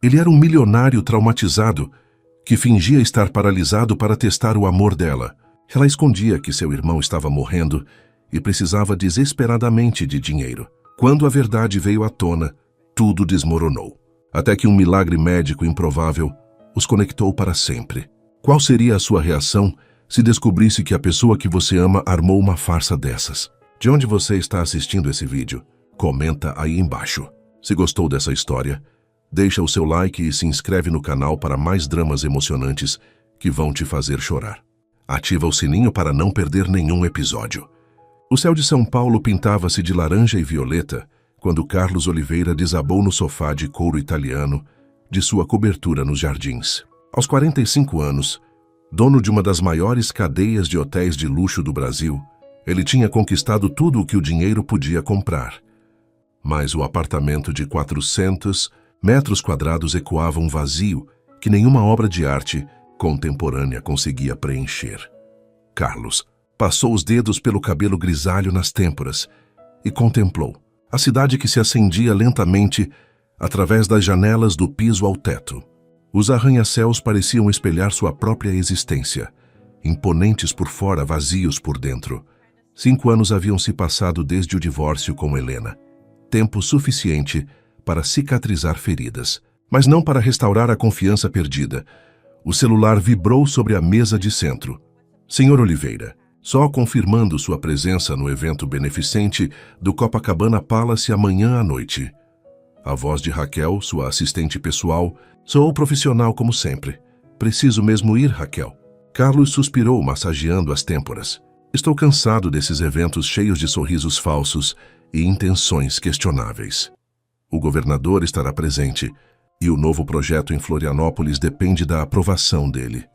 Ele era um milionário traumatizado que fingia estar paralisado para testar o amor dela. Ela escondia que seu irmão estava morrendo e precisava desesperadamente de dinheiro. Quando a verdade veio à tona, tudo desmoronou. Até que um milagre médico improvável os conectou para sempre. Qual seria a sua reação se descobrisse que a pessoa que você ama armou uma farsa dessas? De onde você está assistindo esse vídeo? Comenta aí embaixo. Se gostou dessa história, deixa o seu like e se inscreve no canal para mais dramas emocionantes que vão te fazer chorar. Ativa o sininho para não perder nenhum episódio. O céu de São Paulo pintava-se de laranja e violeta quando Carlos Oliveira desabou no sofá de couro italiano de sua cobertura nos jardins. Aos 45 anos, dono de uma das maiores cadeias de hotéis de luxo do Brasil, ele tinha conquistado tudo o que o dinheiro podia comprar. Mas o apartamento de 400 metros quadrados ecoava um vazio que nenhuma obra de arte contemporânea conseguia preencher. Carlos passou os dedos pelo cabelo grisalho nas têmporas e contemplou a cidade que se acendia lentamente através das janelas do piso ao teto. Os arranha-céus pareciam espelhar sua própria existência, imponentes por fora, vazios por dentro. 5 anos haviam se passado desde o divórcio com Helena. Tempo suficiente para cicatrizar feridas, mas não para restaurar a confiança perdida. O celular vibrou sobre a mesa de centro. Senhor Oliveira, só confirmando sua presença no evento beneficente do Copacabana Palace amanhã à noite. A voz de Raquel, sua assistente pessoal, soou profissional como sempre. Preciso mesmo ir, Raquel. Carlos suspirou, massageando as têmporas. Estou cansado desses eventos cheios de sorrisos falsos e intenções questionáveis. O governador estará presente e o novo projeto em Florianópolis depende da aprovação dele.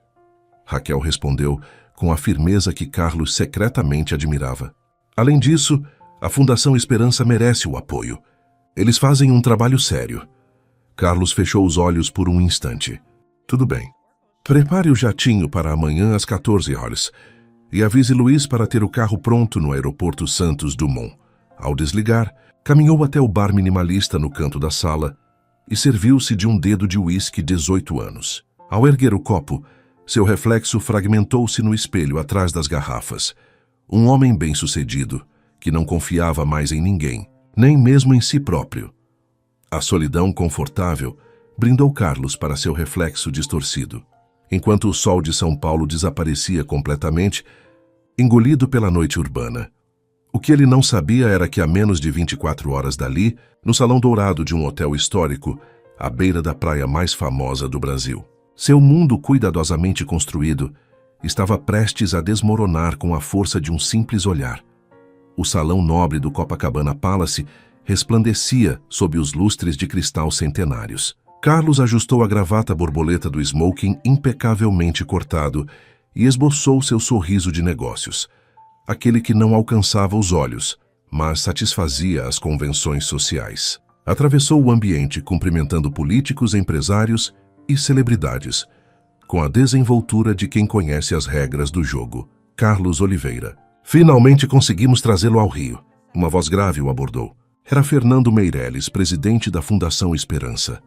Raquel respondeu com a firmeza que Carlos secretamente admirava. Além disso, a Fundação Esperança merece o apoio. Eles fazem um trabalho sério. Carlos fechou os olhos por um instante. Tudo bem. Prepare o jatinho para amanhã às 14 horas e avise Luiz para ter o carro pronto no aeroporto Santos Dumont. Ao desligar, caminhou até o bar minimalista no canto da sala e serviu-se de um dedo de uísque 18 anos. Ao erguer o copo, seu reflexo fragmentou-se no espelho atrás das garrafas. Um homem bem-sucedido, que não confiava mais em ninguém, nem mesmo em si próprio. A solidão confortável brindou Carlos para seu reflexo distorcido. Enquanto o sol de São Paulo desaparecia completamente, engolido pela noite urbana. O que ele não sabia era que a menos de 24 horas dali, no salão dourado de um hotel histórico, à beira da praia mais famosa do Brasil, seu mundo cuidadosamente construído estava prestes a desmoronar com a força de um simples olhar. O salão nobre do Copacabana Palace resplandecia sob os lustres de cristal centenários. Carlos ajustou a gravata borboleta do smoking impecavelmente cortado e esboçou seu sorriso de negócios, aquele que não alcançava os olhos, mas satisfazia as convenções sociais. Atravessou o ambiente cumprimentando políticos, empresários e celebridades, com a desenvoltura de quem conhece as regras do jogo. Carlos Oliveira. Finalmente conseguimos trazê-lo ao Rio. Uma voz grave o abordou. Era Fernando Meirelles, presidente da Fundação Esperança.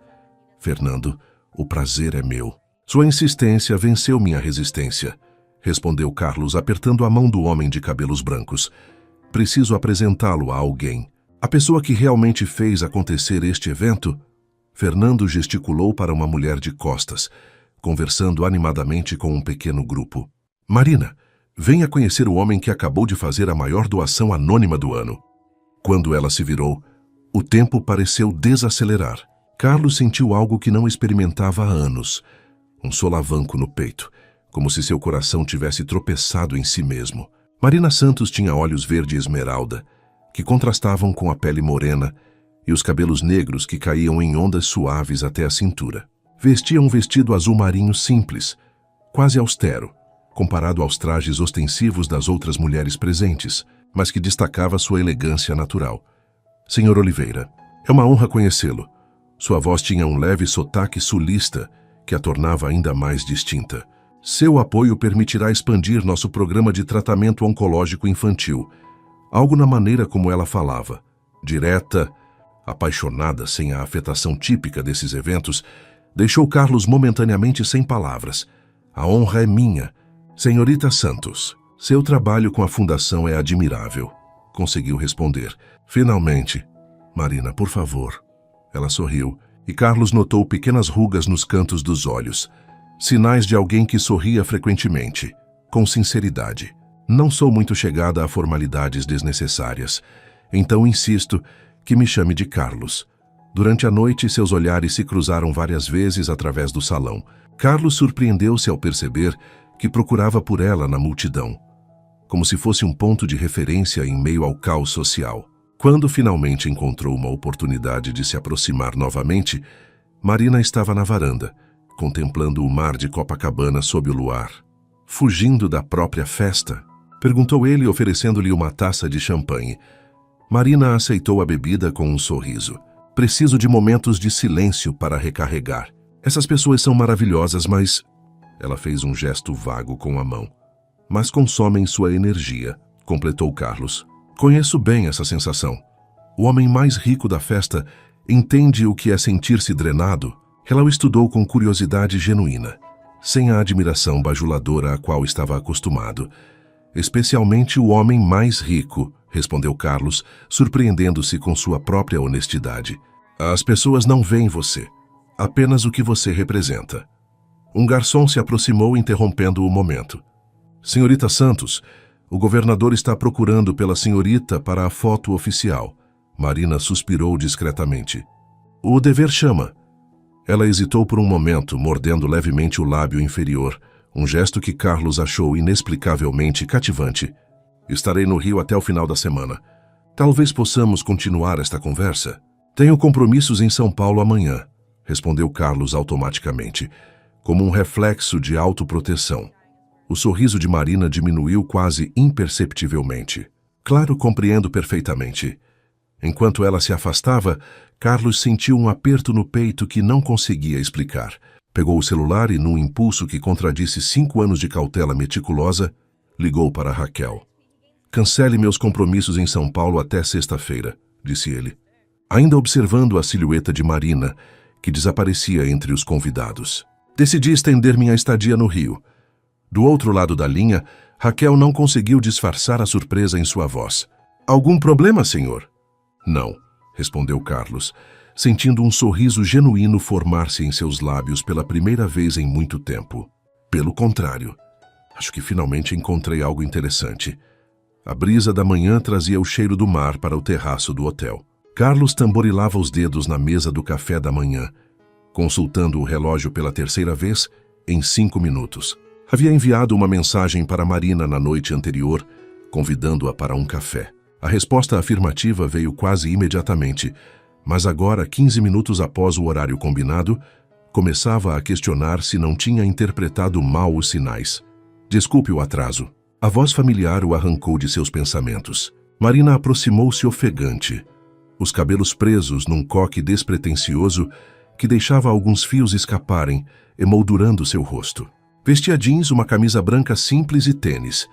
Fernando, o prazer é meu. Sua insistência venceu minha resistência, respondeu Carlos, apertando a mão do homem de cabelos brancos. Preciso apresentá-lo a alguém. A pessoa que realmente fez acontecer este evento? Fernando gesticulou para uma mulher de costas, conversando animadamente com um pequeno grupo. Marina, venha conhecer o homem que acabou de fazer a maior doação anônima do ano. Quando ela se virou, o tempo pareceu desacelerar. Carlos sentiu algo que não experimentava há anos. Um solavanco no peito, como se seu coração tivesse tropeçado em si mesmo. Marina Santos tinha olhos verde esmeralda, que contrastavam com a pele morena e os cabelos negros que caíam em ondas suaves até a cintura. Vestia um vestido azul marinho simples, quase austero, comparado aos trajes ostensivos das outras mulheres presentes, mas que destacava sua elegância natural. Senhor Oliveira, é uma honra conhecê-lo. Sua voz tinha um leve sotaque sulista que a tornava ainda mais distinta. Seu apoio permitirá expandir nosso programa de tratamento oncológico infantil. Algo na maneira como ela falava, direta, apaixonada, sem a afetação típica desses eventos, Deixou Carlos momentaneamente sem palavras. A honra é minha. Senhorita Santos, seu trabalho com a fundação é admirável. Conseguiu responder. Finalmente. Marina, por favor. Ela sorriu, e Carlos notou pequenas rugas nos cantos dos olhos. Sinais de alguém que sorria frequentemente, com sinceridade. Não sou muito chegada a formalidades desnecessárias. Então insisto que me chame de Carlos. Durante a noite, seus olhares se cruzaram várias vezes através do salão. Carlos surpreendeu-se ao perceber que procurava por ela na multidão, como se fosse um ponto de referência em meio ao caos social. Quando finalmente encontrou uma oportunidade de se aproximar novamente, Marina estava na varanda, contemplando o mar de Copacabana sob o luar. Fugindo da própria festa? Perguntou ele, oferecendo-lhe uma taça de champanhe. Marina aceitou a bebida com um sorriso. Preciso de momentos de silêncio para recarregar. Essas pessoas são maravilhosas, mas... Ela fez um gesto vago com a mão. Mas consomem sua energia, completou Carlos. Conheço bem essa sensação. O homem mais rico da festa entende o que é sentir-se drenado. Ela o estudou com curiosidade genuína, sem a admiração bajuladora a qual estava acostumado. Especialmente o homem mais rico, respondeu Carlos, surpreendendo-se com sua própria honestidade. As pessoas não veem você, apenas o que você representa. Um garçom se aproximou, interrompendo o momento. Senhorita Santos, o governador está procurando pela senhorita para a foto oficial. Marina suspirou discretamente. O dever chama. Ela hesitou por um momento, mordendo levemente o lábio inferior, um gesto que Carlos achou inexplicavelmente cativante. Estarei no Rio até o final da semana. Talvez possamos continuar esta conversa. Tenho compromissos em São Paulo amanhã, respondeu Carlos automaticamente, como um reflexo de autoproteção. O sorriso de Marina diminuiu quase imperceptivelmente. Claro, compreendo perfeitamente. Enquanto ela se afastava, Carlos sentiu um aperto no peito que não conseguia explicar. Pegou o celular e, num impulso que contradisse 5 anos de cautela meticulosa, ligou para Raquel. Cancele meus compromissos em São Paulo até sexta-feira, disse ele, ainda observando a silhueta de Marina, que desaparecia entre os convidados. Decidi estender minha estadia no Rio. Do outro lado da linha, Raquel não conseguiu disfarçar a surpresa em sua voz. Algum problema, senhor? Não, respondeu Carlos, sentindo um sorriso genuíno formar-se em seus lábios pela primeira vez em muito tempo. Pelo contrário, acho que finalmente encontrei algo interessante. A brisa da manhã trazia o cheiro do mar para o terraço do hotel. Carlos tamborilava os dedos na mesa do café da manhã, consultando o relógio pela terceira vez em 5 minutos. Havia enviado uma mensagem para Marina na noite anterior, convidando-a para um café. A resposta afirmativa veio quase imediatamente, mas agora, 15 minutos após o horário combinado, começava a questionar se não tinha interpretado mal os sinais. Desculpe o atraso. A voz familiar o arrancou de seus pensamentos. Marina aproximou-se ofegante, os cabelos presos num coque despretensioso que deixava alguns fios escaparem, emoldurando seu rosto. Vestia jeans, uma camisa branca simples e tênis,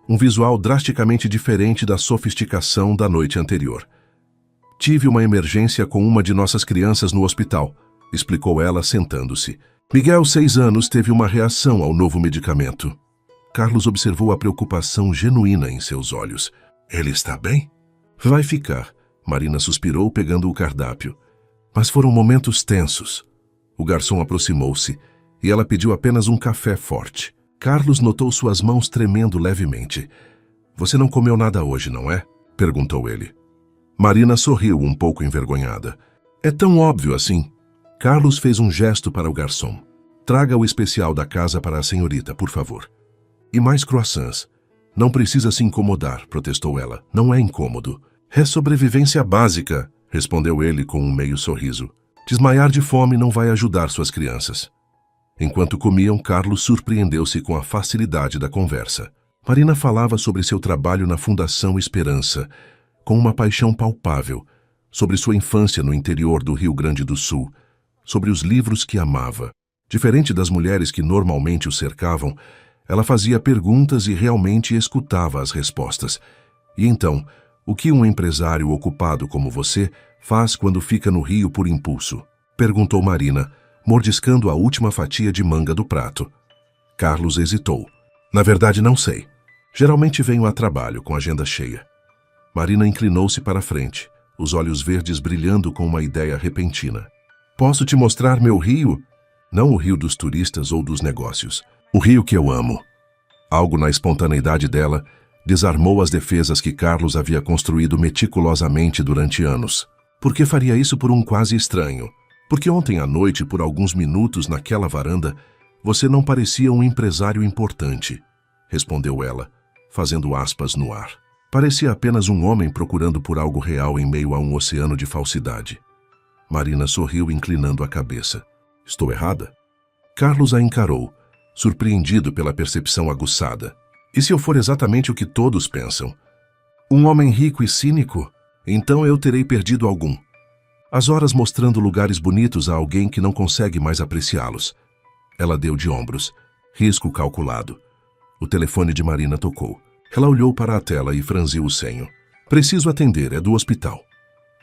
um visual drasticamente diferente da sofisticação da noite anterior. Tive uma emergência com uma de nossas crianças no hospital, explicou ela sentando-se. Miguel, 6 anos, teve uma reação ao novo medicamento. Carlos observou a preocupação genuína em seus olhos. Ele está bem? Vai ficar, Marina suspirou, pegando o cardápio. Mas foram momentos tensos. O garçom aproximou-se e ela pediu apenas um café forte. Carlos notou suas mãos tremendo levemente. Você não comeu nada hoje, não é? Perguntou ele. Marina sorriu, um pouco envergonhada. É tão óbvio assim. Carlos fez um gesto para o garçom. Traga o especial da casa para a senhorita, por favor. E mais croissants. Não precisa se incomodar, protestou ela. Não é incômodo. É sobrevivência básica, respondeu ele com um meio sorriso. Desmaiar de fome não vai ajudar suas crianças. Enquanto comiam, Carlos surpreendeu-se com a facilidade da conversa. Marina falava sobre seu trabalho na Fundação Esperança, com uma paixão palpável, sobre sua infância no interior do Rio Grande do Sul, sobre os livros que amava. Diferente das mulheres que normalmente o cercavam, ela fazia perguntas e realmente escutava as respostas. E então, o que um empresário ocupado como você faz quando fica no Rio por impulso? Perguntou Marina, mordiscando a última fatia de manga do prato. Carlos hesitou. Na verdade, não sei. Geralmente venho a trabalho com a agenda cheia. Marina inclinou-se para a frente, os olhos verdes brilhando com uma ideia repentina. Posso te mostrar meu rio? Não o rio dos turistas ou dos negócios. O rio que eu amo. Algo na espontaneidade dela desarmou as defesas que Carlos havia construído meticulosamente durante anos. Por que faria isso por um quase estranho? Porque ontem à noite, por alguns minutos naquela varanda, você não parecia um empresário importante, respondeu ela, fazendo aspas no ar. Parecia apenas um homem procurando por algo real em meio a um oceano de falsidade. Marina sorriu, inclinando a cabeça. Estou errada? Carlos a encarou, surpreendido pela percepção aguçada. E se eu for exatamente o que todos pensam? Um homem rico e cínico? Então eu terei perdido algum. As horas mostrando lugares bonitos a alguém que não consegue mais apreciá-los. Ela deu de ombros, risco calculado. O telefone de Marina tocou. Ela olhou para a tela e franziu o senho. Preciso atender, é do hospital.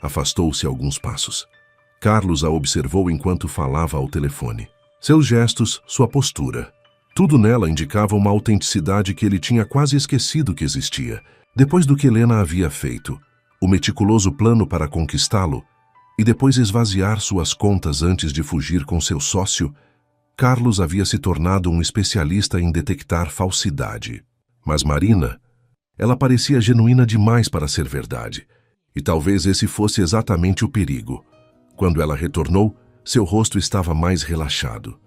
Afastou-se alguns passos. Carlos a observou enquanto falava ao telefone. Seus gestos, sua postura. Tudo nela indicava uma autenticidade que ele tinha quase esquecido que existia. Depois do que Helena havia feito, o meticuloso plano para conquistá-lo, e depois esvaziar suas contas antes de fugir com seu sócio, Carlos havia se tornado um especialista em detectar falsidade. Mas Marina, ela parecia genuína demais para ser verdade, e talvez esse fosse exatamente o perigo. Quando ela retornou, seu rosto estava mais relaxado.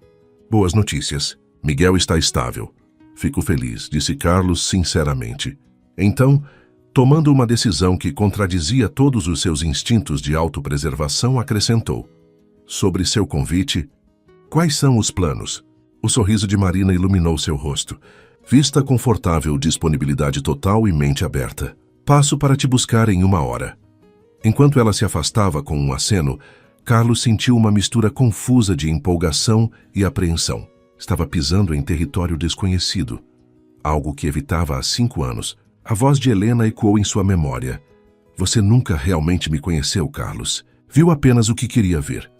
Boas notícias. Miguel está estável. Fico feliz, disse Carlos sinceramente. Então, tomando uma decisão que contradizia todos os seus instintos de autopreservação, acrescentou. Sobre seu convite, quais são os planos? O sorriso de Marina iluminou seu rosto. Vista confortável, disponibilidade total e mente aberta. Passo para te buscar em 1 hora. Enquanto ela se afastava com um aceno, Carlos sentiu uma mistura confusa de empolgação e apreensão. Estava pisando em território desconhecido, algo que evitava há 5 anos. A voz de Helena ecoou em sua memória. Você nunca realmente me conheceu, Carlos. Viu apenas o que queria ver.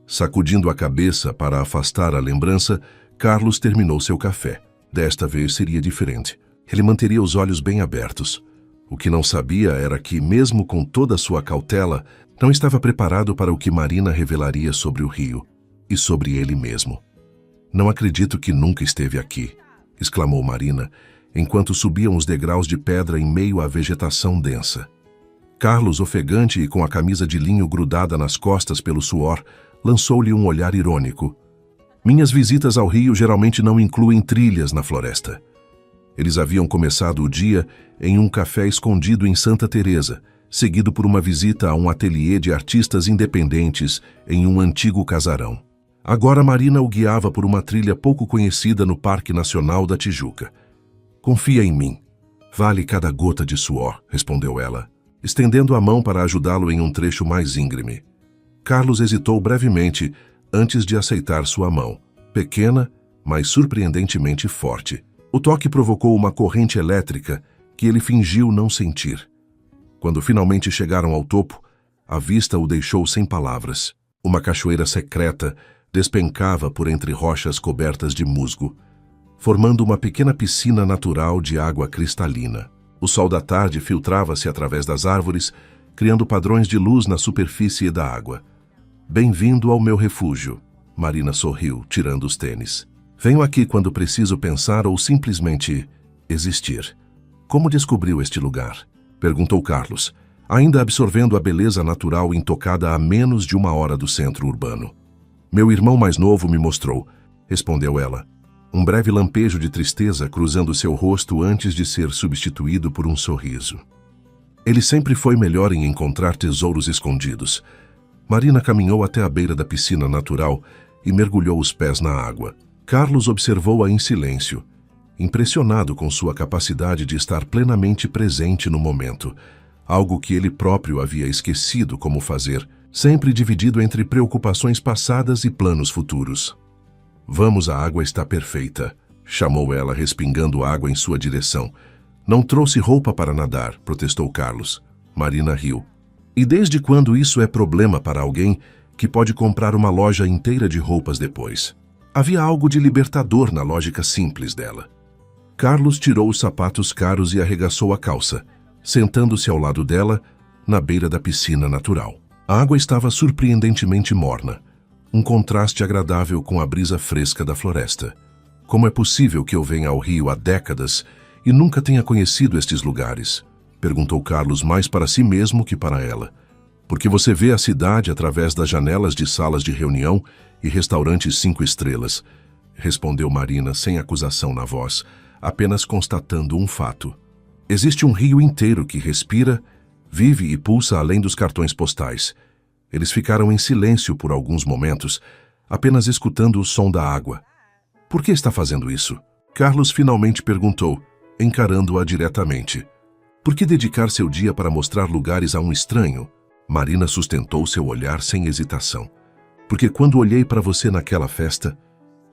Sacudindo a cabeça para afastar a lembrança, Carlos terminou seu café. Desta vez seria diferente. Ele manteria os olhos bem abertos. O que não sabia era que, mesmo com toda a sua cautela, não estava preparado para o que Marina revelaria sobre o rio e sobre ele mesmo. Não acredito que nunca esteve aqui, exclamou Marina, enquanto subiam os degraus de pedra em meio à vegetação densa. Carlos, ofegante e com a camisa de linho grudada nas costas pelo suor, lançou-lhe um olhar irônico. Minhas visitas ao rio geralmente não incluem trilhas na floresta. Eles haviam começado o dia em um café escondido em Santa Teresa, seguido por uma visita a um ateliê de artistas independentes em um antigo casarão. Agora Marina o guiava por uma trilha pouco conhecida no Parque Nacional da Tijuca. Confia em mim. Vale cada gota de suor, respondeu ela, estendendo a mão para ajudá-lo em um trecho mais íngreme. Carlos hesitou brevemente antes de aceitar sua mão, pequena, mas surpreendentemente forte. O toque provocou uma corrente elétrica que ele fingiu não sentir. Quando finalmente chegaram ao topo, a vista o deixou sem palavras. Uma cachoeira secreta despencava por entre rochas cobertas de musgo, formando uma pequena piscina natural de água cristalina. O sol da tarde filtrava-se através das árvores, criando padrões de luz na superfície da água. Bem-vindo ao meu refúgio, Marina sorriu, tirando os tênis. Venho aqui quando preciso pensar ou simplesmente existir. Como descobriu este lugar? Perguntou Carlos, ainda absorvendo a beleza natural intocada a menos de 1 hora do centro urbano. Meu irmão mais novo me mostrou, respondeu ela. Um breve lampejo de tristeza cruzando seu rosto antes de ser substituído por um sorriso. Ele sempre foi melhor em encontrar tesouros escondidos. Marina caminhou até a beira da piscina natural e mergulhou os pés na água. Carlos observou-a em silêncio, impressionado com sua capacidade de estar plenamente presente no momento, algo que ele próprio havia esquecido como fazer, sempre dividido entre preocupações passadas e planos futuros. Vamos, a água está perfeita, chamou ela, respingando água em sua direção. Não trouxe roupa para nadar, protestou Carlos. Marina riu. E desde quando isso é problema para alguém que pode comprar uma loja inteira de roupas depois. Havia algo de libertador na lógica simples dela. Carlos tirou os sapatos caros e arregaçou a calça, sentando-se ao lado dela, na beira da piscina natural. A água estava surpreendentemente morna, um contraste agradável com a brisa fresca da floresta. Como é possível que eu venha ao Rio há décadas e nunca tenha conhecido estes lugares? Perguntou Carlos mais para si mesmo que para ela. Porque você vê a cidade através das janelas de salas de reunião e restaurantes 5 estrelas, respondeu Marina sem acusação na voz, apenas constatando um fato. Existe um rio inteiro que respira, vive e pulsa além dos cartões postais. Eles ficaram em silêncio por alguns momentos, apenas escutando o som da água. Por que está fazendo isso? Carlos finalmente perguntou, encarando-a diretamente. Por que dedicar seu dia para mostrar lugares a um estranho? Marina sustentou seu olhar sem hesitação. Porque quando olhei para você naquela festa,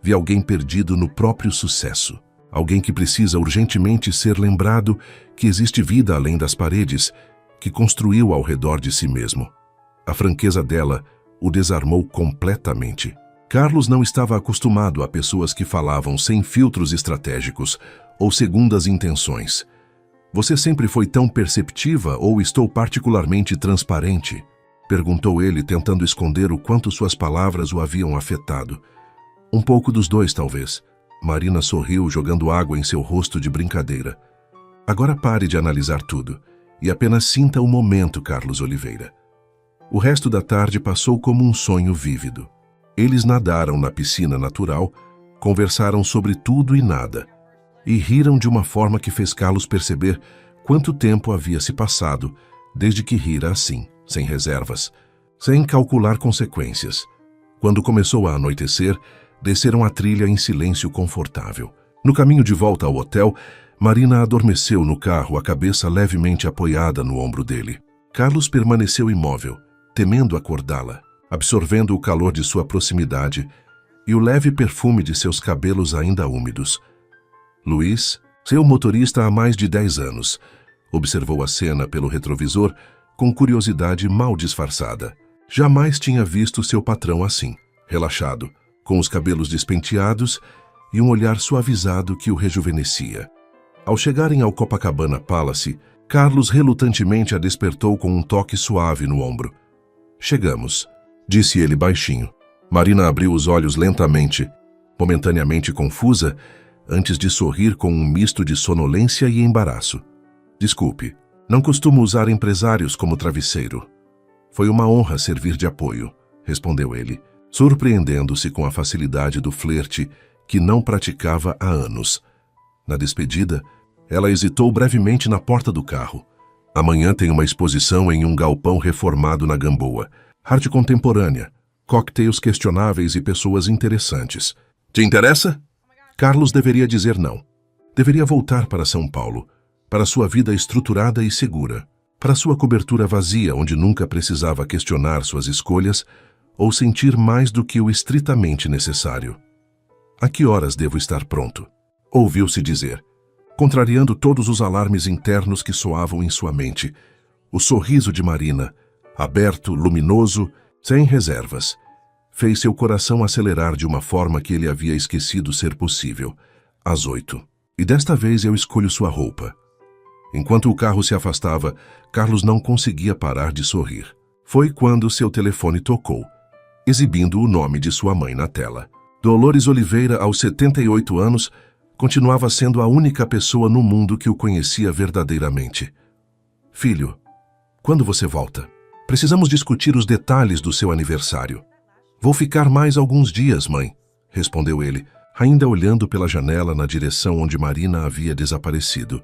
vi alguém perdido no próprio sucesso. Alguém que precisa urgentemente ser lembrado que existe vida além das paredes, que construiu ao redor de si mesmo. A franqueza dela o desarmou completamente. Carlos não estava acostumado a pessoas que falavam sem filtros estratégicos ou segundas intenções. Você sempre foi tão perceptiva ou estou particularmente transparente? Perguntou ele, tentando esconder o quanto suas palavras o haviam afetado. Um pouco dos dois, talvez. Marina sorriu, jogando água em seu rosto de brincadeira. Agora pare de analisar tudo e apenas sinta o momento, Carlos Oliveira. O resto da tarde passou como um sonho vívido. Eles nadaram na piscina natural, conversaram sobre tudo e nada, e riram de uma forma que fez Carlos perceber quanto tempo havia se passado desde que rira assim, sem reservas, sem calcular consequências. Quando começou a anoitecer, desceram a trilha em silêncio confortável. No caminho de volta ao hotel, Marina adormeceu no carro, a cabeça levemente apoiada no ombro dele. Carlos permaneceu imóvel, temendo acordá-la, absorvendo o calor de sua proximidade e o leve perfume de seus cabelos ainda úmidos. Luiz, seu motorista há mais de 10 anos, observou a cena pelo retrovisor com curiosidade mal disfarçada. Jamais tinha visto seu patrão assim, relaxado, com os cabelos despenteados e um olhar suavizado que o rejuvenescia. Ao chegarem ao Copacabana Palace, Carlos relutantemente a despertou com um toque suave no ombro. Chegamos, disse ele baixinho. Marina abriu os olhos lentamente, momentaneamente confusa, antes de sorrir com um misto de sonolência e embaraço. Desculpe, não costumo usar empresários como travesseiro. Foi uma honra servir de apoio, respondeu ele, surpreendendo-se com a facilidade do flerte que não praticava há anos. Na despedida, ela hesitou brevemente na porta do carro. Amanhã tem uma exposição em um galpão reformado na Gamboa. Arte contemporânea, cocktails questionáveis e pessoas interessantes. Te interessa? Carlos deveria dizer não. Deveria voltar para São Paulo, para sua vida estruturada e segura, para sua cobertura vazia onde nunca precisava questionar suas escolhas ou sentir mais do que o estritamente necessário. A que horas devo estar pronto? Ouviu-se dizer, contrariando todos os alarmes internos que soavam em sua mente. O sorriso de Marina, aberto, luminoso, sem reservas, fez seu coração acelerar de uma forma que ele havia esquecido ser possível. Às 8. E desta vez eu escolho sua roupa. Enquanto o carro se afastava, Carlos não conseguia parar de sorrir. Foi quando seu telefone tocou, exibindo o nome de sua mãe na tela. Dolores Oliveira, aos 78 anos, continuava sendo a única pessoa no mundo que o conhecia verdadeiramente. Filho, quando você volta? Precisamos discutir os detalhes do seu aniversário. Vou ficar mais alguns dias, mãe, respondeu ele, ainda olhando pela janela na direção onde Marina havia desaparecido.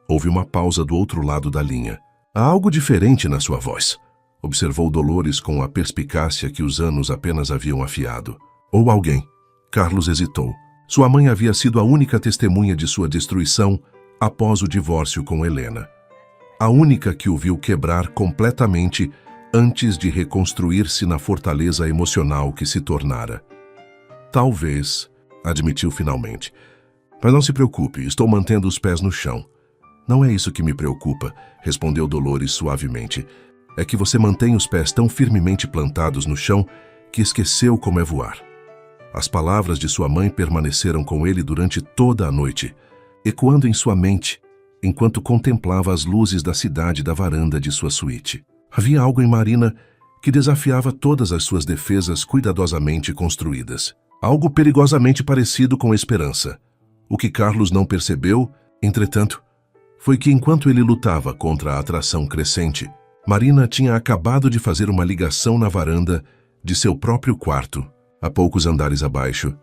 Houve uma pausa do outro lado da linha. Há algo diferente na sua voz, observou Dolores com a perspicácia que os anos apenas haviam afiado. Ou alguém. Carlos hesitou. Sua mãe havia sido a única testemunha de sua destruição após o divórcio com Helena. A única que o viu quebrar completamente antes de reconstruir-se na fortaleza emocional que se tornara. Talvez, admitiu finalmente. Mas não se preocupe, estou mantendo os pés no chão. Não é isso que me preocupa, respondeu Dolores suavemente. é que você mantém os pés tão firmemente plantados no chão que esqueceu como é voar. As palavras de sua mãe permaneceram com ele durante toda a noite, ecoando em sua mente, enquanto contemplava as luzes da cidade da varanda de sua suíte. Havia algo em Marina que desafiava todas as suas defesas cuidadosamente construídas. Algo perigosamente parecido com esperança. O que Carlos não percebeu, entretanto, foi que enquanto ele lutava contra a atração crescente, Marina tinha acabado de fazer uma ligação na varanda de seu próprio quarto, a poucos andares abaixo.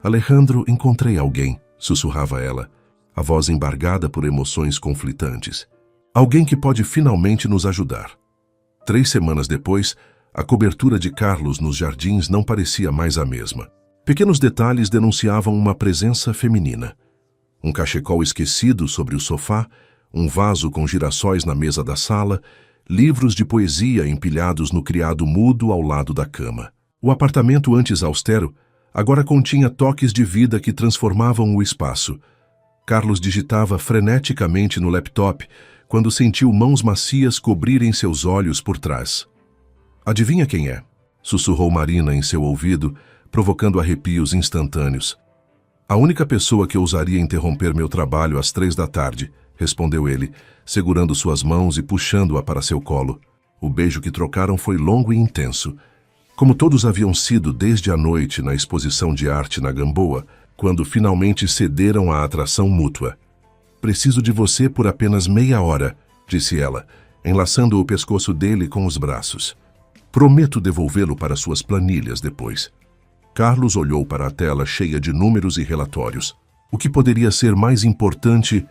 "Alejandro, encontrei alguém", sussurrava ela, a voz embargada por emoções conflitantes. "Alguém que pode finalmente nos ajudar." 3 semanas depois, a cobertura de Carlos nos jardins não parecia mais a mesma. Pequenos detalhes denunciavam uma presença feminina. Um cachecol esquecido sobre o sofá, um vaso com girassóis na mesa da sala, livros de poesia empilhados no criado mudo ao lado da cama. O apartamento antes austero agora continha toques de vida que transformavam o espaço. Carlos digitava freneticamente no laptop quando sentiu mãos macias cobrirem seus olhos por trás. "Adivinha quem é?", sussurrou Marina em seu ouvido, provocando arrepios instantâneos. "A única pessoa que ousaria interromper meu trabalho às 3 da tarde", respondeu ele, segurando suas mãos e puxando-a para seu colo. O beijo que trocaram foi longo e intenso, como todos haviam sido desde a noite na exposição de arte na Gamboa, quando finalmente cederam à atração mútua. "Preciso de você por apenas meia hora", disse ela, enlaçando o pescoço dele com os braços. "Prometo devolvê-lo para suas planilhas depois." Carlos olhou para a tela cheia de números e relatórios. O que poderia ser mais importante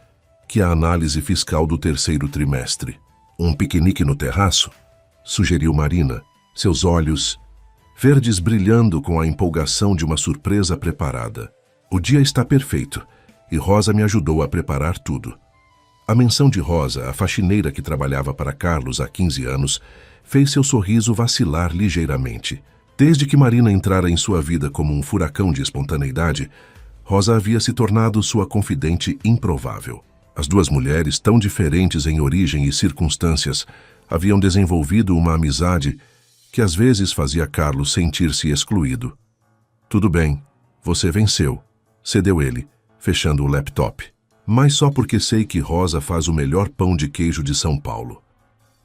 que a análise fiscal do 3º trimestre? "Um piquenique no terraço?", sugeriu Marina, seus olhos verdes brilhando com a empolgação de uma surpresa preparada. "O dia está perfeito, e Rosa me ajudou a preparar tudo." A menção de Rosa, a faxineira que trabalhava para Carlos há 15 anos, fez seu sorriso vacilar ligeiramente. Desde que Marina entrara em sua vida como um furacão de espontaneidade, Rosa havia se tornado sua confidente improvável. As duas mulheres, tão diferentes em origem e circunstâncias, haviam desenvolvido uma amizade que às vezes fazia Carlos sentir-se excluído. "Tudo bem, você venceu", cedeu ele, fechando o laptop. "Mas só porque sei que Rosa faz o melhor pão de queijo de São Paulo."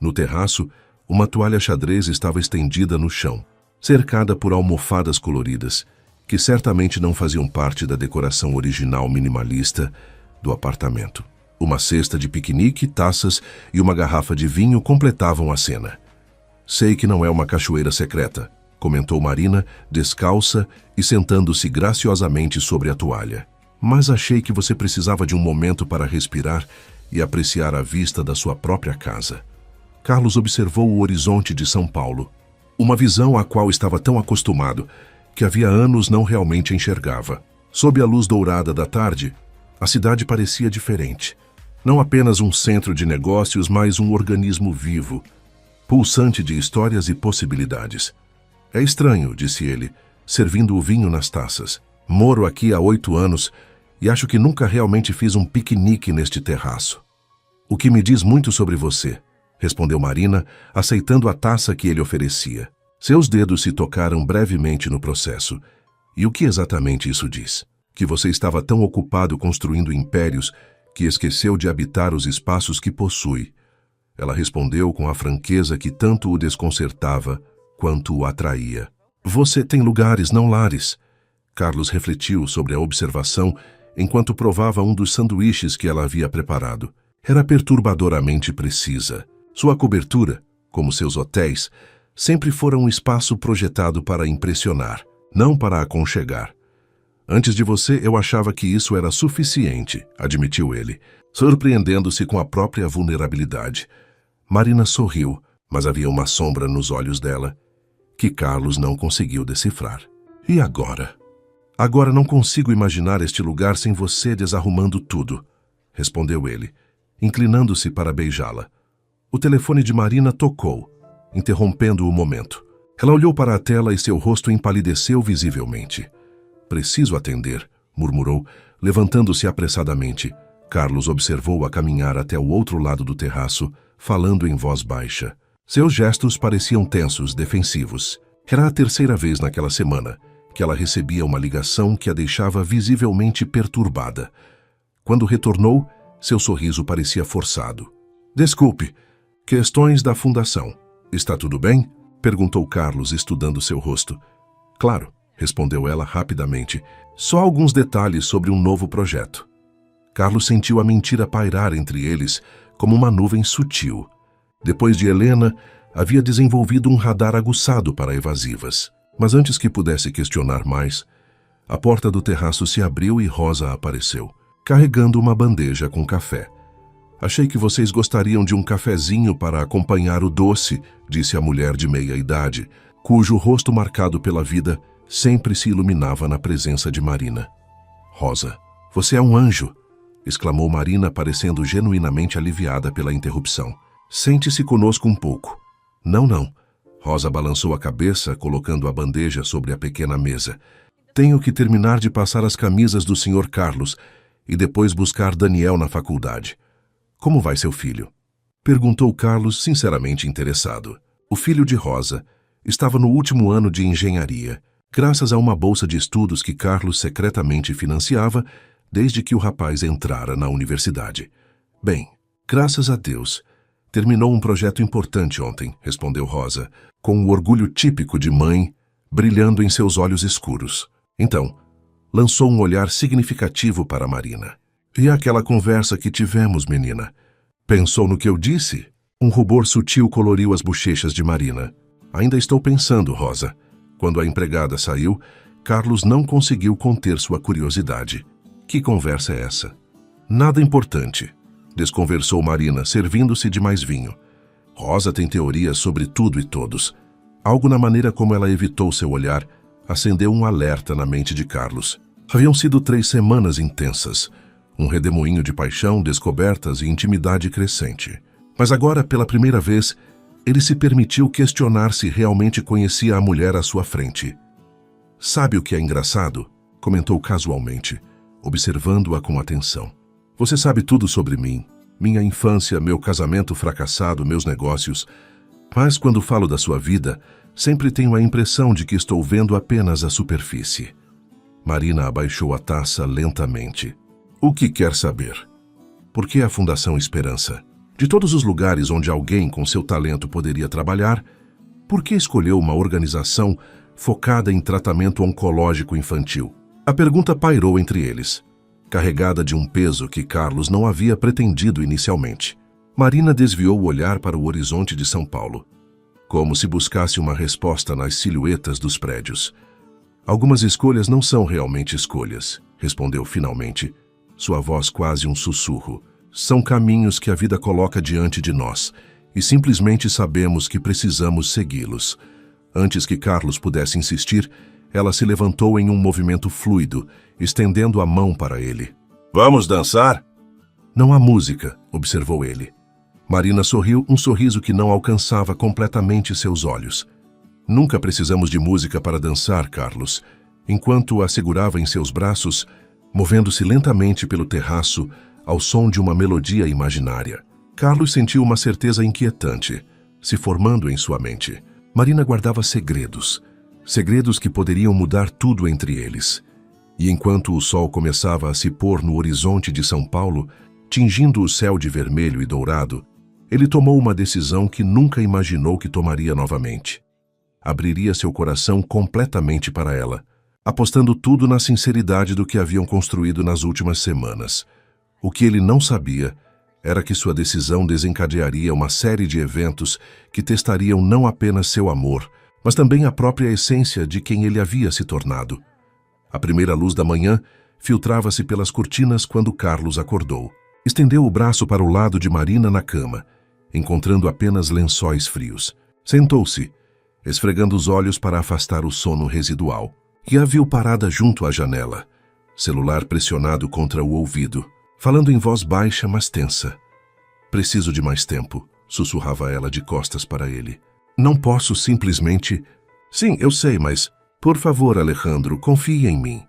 No terraço, uma toalha xadrez estava estendida no chão, cercada por almofadas coloridas, que certamente não faziam parte da decoração original minimalista do apartamento. Uma cesta de piquenique, taças e uma garrafa de vinho completavam a cena. "Sei que não é uma cachoeira secreta", comentou Marina, descalça e sentando-se graciosamente sobre a toalha. "Mas achei que você precisava de um momento para respirar e apreciar a vista da sua própria casa." Carlos observou o horizonte de São Paulo, uma visão à qual estava tão acostumado que havia anos não realmente enxergava. Sob a luz dourada da tarde, a cidade parecia diferente. Não apenas um centro de negócios, mas um organismo vivo, pulsante de histórias e possibilidades. "É estranho", disse ele, servindo o vinho nas taças. "Moro aqui há 8 anos e acho que nunca realmente fiz um piquenique neste terraço." "O que me diz muito sobre você", respondeu Marina, aceitando a taça que ele oferecia. Seus dedos se tocaram brevemente no processo. "E o que exatamente isso diz?" "Que você estava tão ocupado construindo impérios que esqueceu de habitar os espaços que possui." Ela respondeu com a franqueza que tanto o desconcertava quanto o atraía. "Você tem lugares, não lares." Carlos refletiu sobre a observação enquanto provava um dos sanduíches que ela havia preparado. Era perturbadoramente precisa. Sua cobertura, como seus hotéis, sempre fora um espaço projetado para impressionar, não para aconchegar. "Antes de você, eu achava que isso era suficiente", admitiu ele, surpreendendo-se com a própria vulnerabilidade. Marina sorriu, mas havia uma sombra nos olhos dela que Carlos não conseguiu decifrar. "E agora?" "Agora não consigo imaginar este lugar sem você desarrumando tudo", respondeu ele, inclinando-se para beijá-la. O telefone de Marina tocou, interrompendo o momento. Ela olhou para a tela e seu rosto empalideceu visivelmente. "Preciso atender", murmurou, levantando-se apressadamente. Carlos observou-a caminhar até o outro lado do terraço, falando em voz baixa. Seus gestos pareciam tensos, defensivos. Era a terceira vez naquela semana que ela recebia uma ligação que a deixava visivelmente perturbada. Quando retornou, seu sorriso parecia forçado. Desculpe, questões da fundação. Está tudo bem? Perguntou Carlos, estudando seu rosto. Claro, respondeu ela rapidamente. Só alguns detalhes sobre um novo projeto. Carlos sentiu a mentira pairar entre eles como uma nuvem sutil. Depois de Helena, havia desenvolvido um radar aguçado para evasivas. Mas antes que pudesse questionar mais, a porta do terraço se abriu e Rosa apareceu, carregando uma bandeja com café. Achei que vocês gostariam de um cafezinho para acompanhar o doce, disse a mulher de meia-idade, cujo rosto marcado pela vida sempre se iluminava na presença de Marina. Rosa, você é um anjo, exclamou Marina, parecendo genuinamente aliviada pela interrupção. Sente-se conosco um pouco. Não. Rosa balançou a cabeça, colocando a bandeja sobre a pequena mesa. Tenho que terminar de passar as camisas do Sr. Carlos e depois buscar Daniel na faculdade. Como vai seu filho? Perguntou Carlos, sinceramente interessado. O filho de Rosa estava no último ano de engenharia, graças a uma bolsa de estudos que Carlos secretamente financiava desde que o rapaz entrara na universidade. Bem, graças a Deus. Terminou um projeto importante ontem, respondeu Rosa, com o orgulho típico de mãe brilhando em seus olhos escuros. Então, lançou um olhar significativo para Marina. E aquela conversa que tivemos, menina? Pensou no que eu disse? Um rubor sutil coloriu as bochechas de Marina. Ainda estou pensando, Rosa. Quando a empregada saiu, Carlos não conseguiu conter sua curiosidade. Que conversa é essa? Nada importante, desconversou Marina, servindo-se de mais vinho. Rosa tem teorias sobre tudo e todos. Algo na maneira como ela evitou seu olhar acendeu um alerta na mente de Carlos. Haviam sido 3 semanas intensas, um redemoinho de paixão, descobertas e intimidade crescente. Mas agora, pela primeira vez, ele se permitiu questionar se realmente conhecia a mulher à sua frente. Sabe o que é engraçado? Comentou casualmente, observando-a com atenção. Você sabe tudo sobre mim, minha infância, meu casamento fracassado, meus negócios. Mas quando falo da sua vida, sempre tenho a impressão de que estou vendo apenas a superfície. Marina abaixou a taça lentamente. O que quer saber? Por que a Fundação Esperança? De todos os lugares onde alguém com seu talento poderia trabalhar, por que escolheu uma organização focada em tratamento oncológico infantil? A pergunta pairou entre eles, carregada de um peso que Carlos não havia pretendido inicialmente. Marina desviou o olhar para o horizonte de São Paulo, como se buscasse uma resposta nas silhuetas dos prédios. Algumas escolhas não são realmente escolhas, respondeu finalmente, sua voz quase um sussurro. São caminhos que a vida coloca diante de nós, e simplesmente sabemos que precisamos segui-los. Antes que Carlos pudesse insistir, ela se levantou em um movimento fluido, estendendo a mão para ele. Vamos dançar? Não há música, observou ele. Marina sorriu, um sorriso que não alcançava completamente seus olhos. Nunca precisamos de música para dançar, Carlos. Enquanto a segurava em seus braços, movendo-se lentamente pelo terraço, ao som de uma melodia imaginária. Carlos sentiu uma certeza inquietante, se formando em sua mente. Marina guardava segredos que poderiam mudar tudo entre eles. E enquanto o sol começava a se pôr no horizonte de São Paulo, tingindo o céu de vermelho e dourado, ele tomou uma decisão que nunca imaginou que tomaria novamente. Abriria seu coração completamente para ela, apostando tudo na sinceridade do que haviam construído nas últimas semanas. O que ele não sabia era que sua decisão desencadearia uma série de eventos que testariam não apenas seu amor, mas também a própria essência de quem ele havia se tornado. A primeira luz da manhã filtrava-se pelas cortinas quando Carlos acordou. Estendeu o braço para o lado de Marina na cama, encontrando apenas lençóis frios. Sentou-se, esfregando os olhos para afastar o sono residual, e a viu parada junto à janela, celular pressionado contra o ouvido, falando em voz baixa, mas tensa. Preciso de mais tempo, sussurrava ela de costas para ele. Não posso simplesmente... Sim, eu sei, mas... Por favor, Alejandro, confie em mim.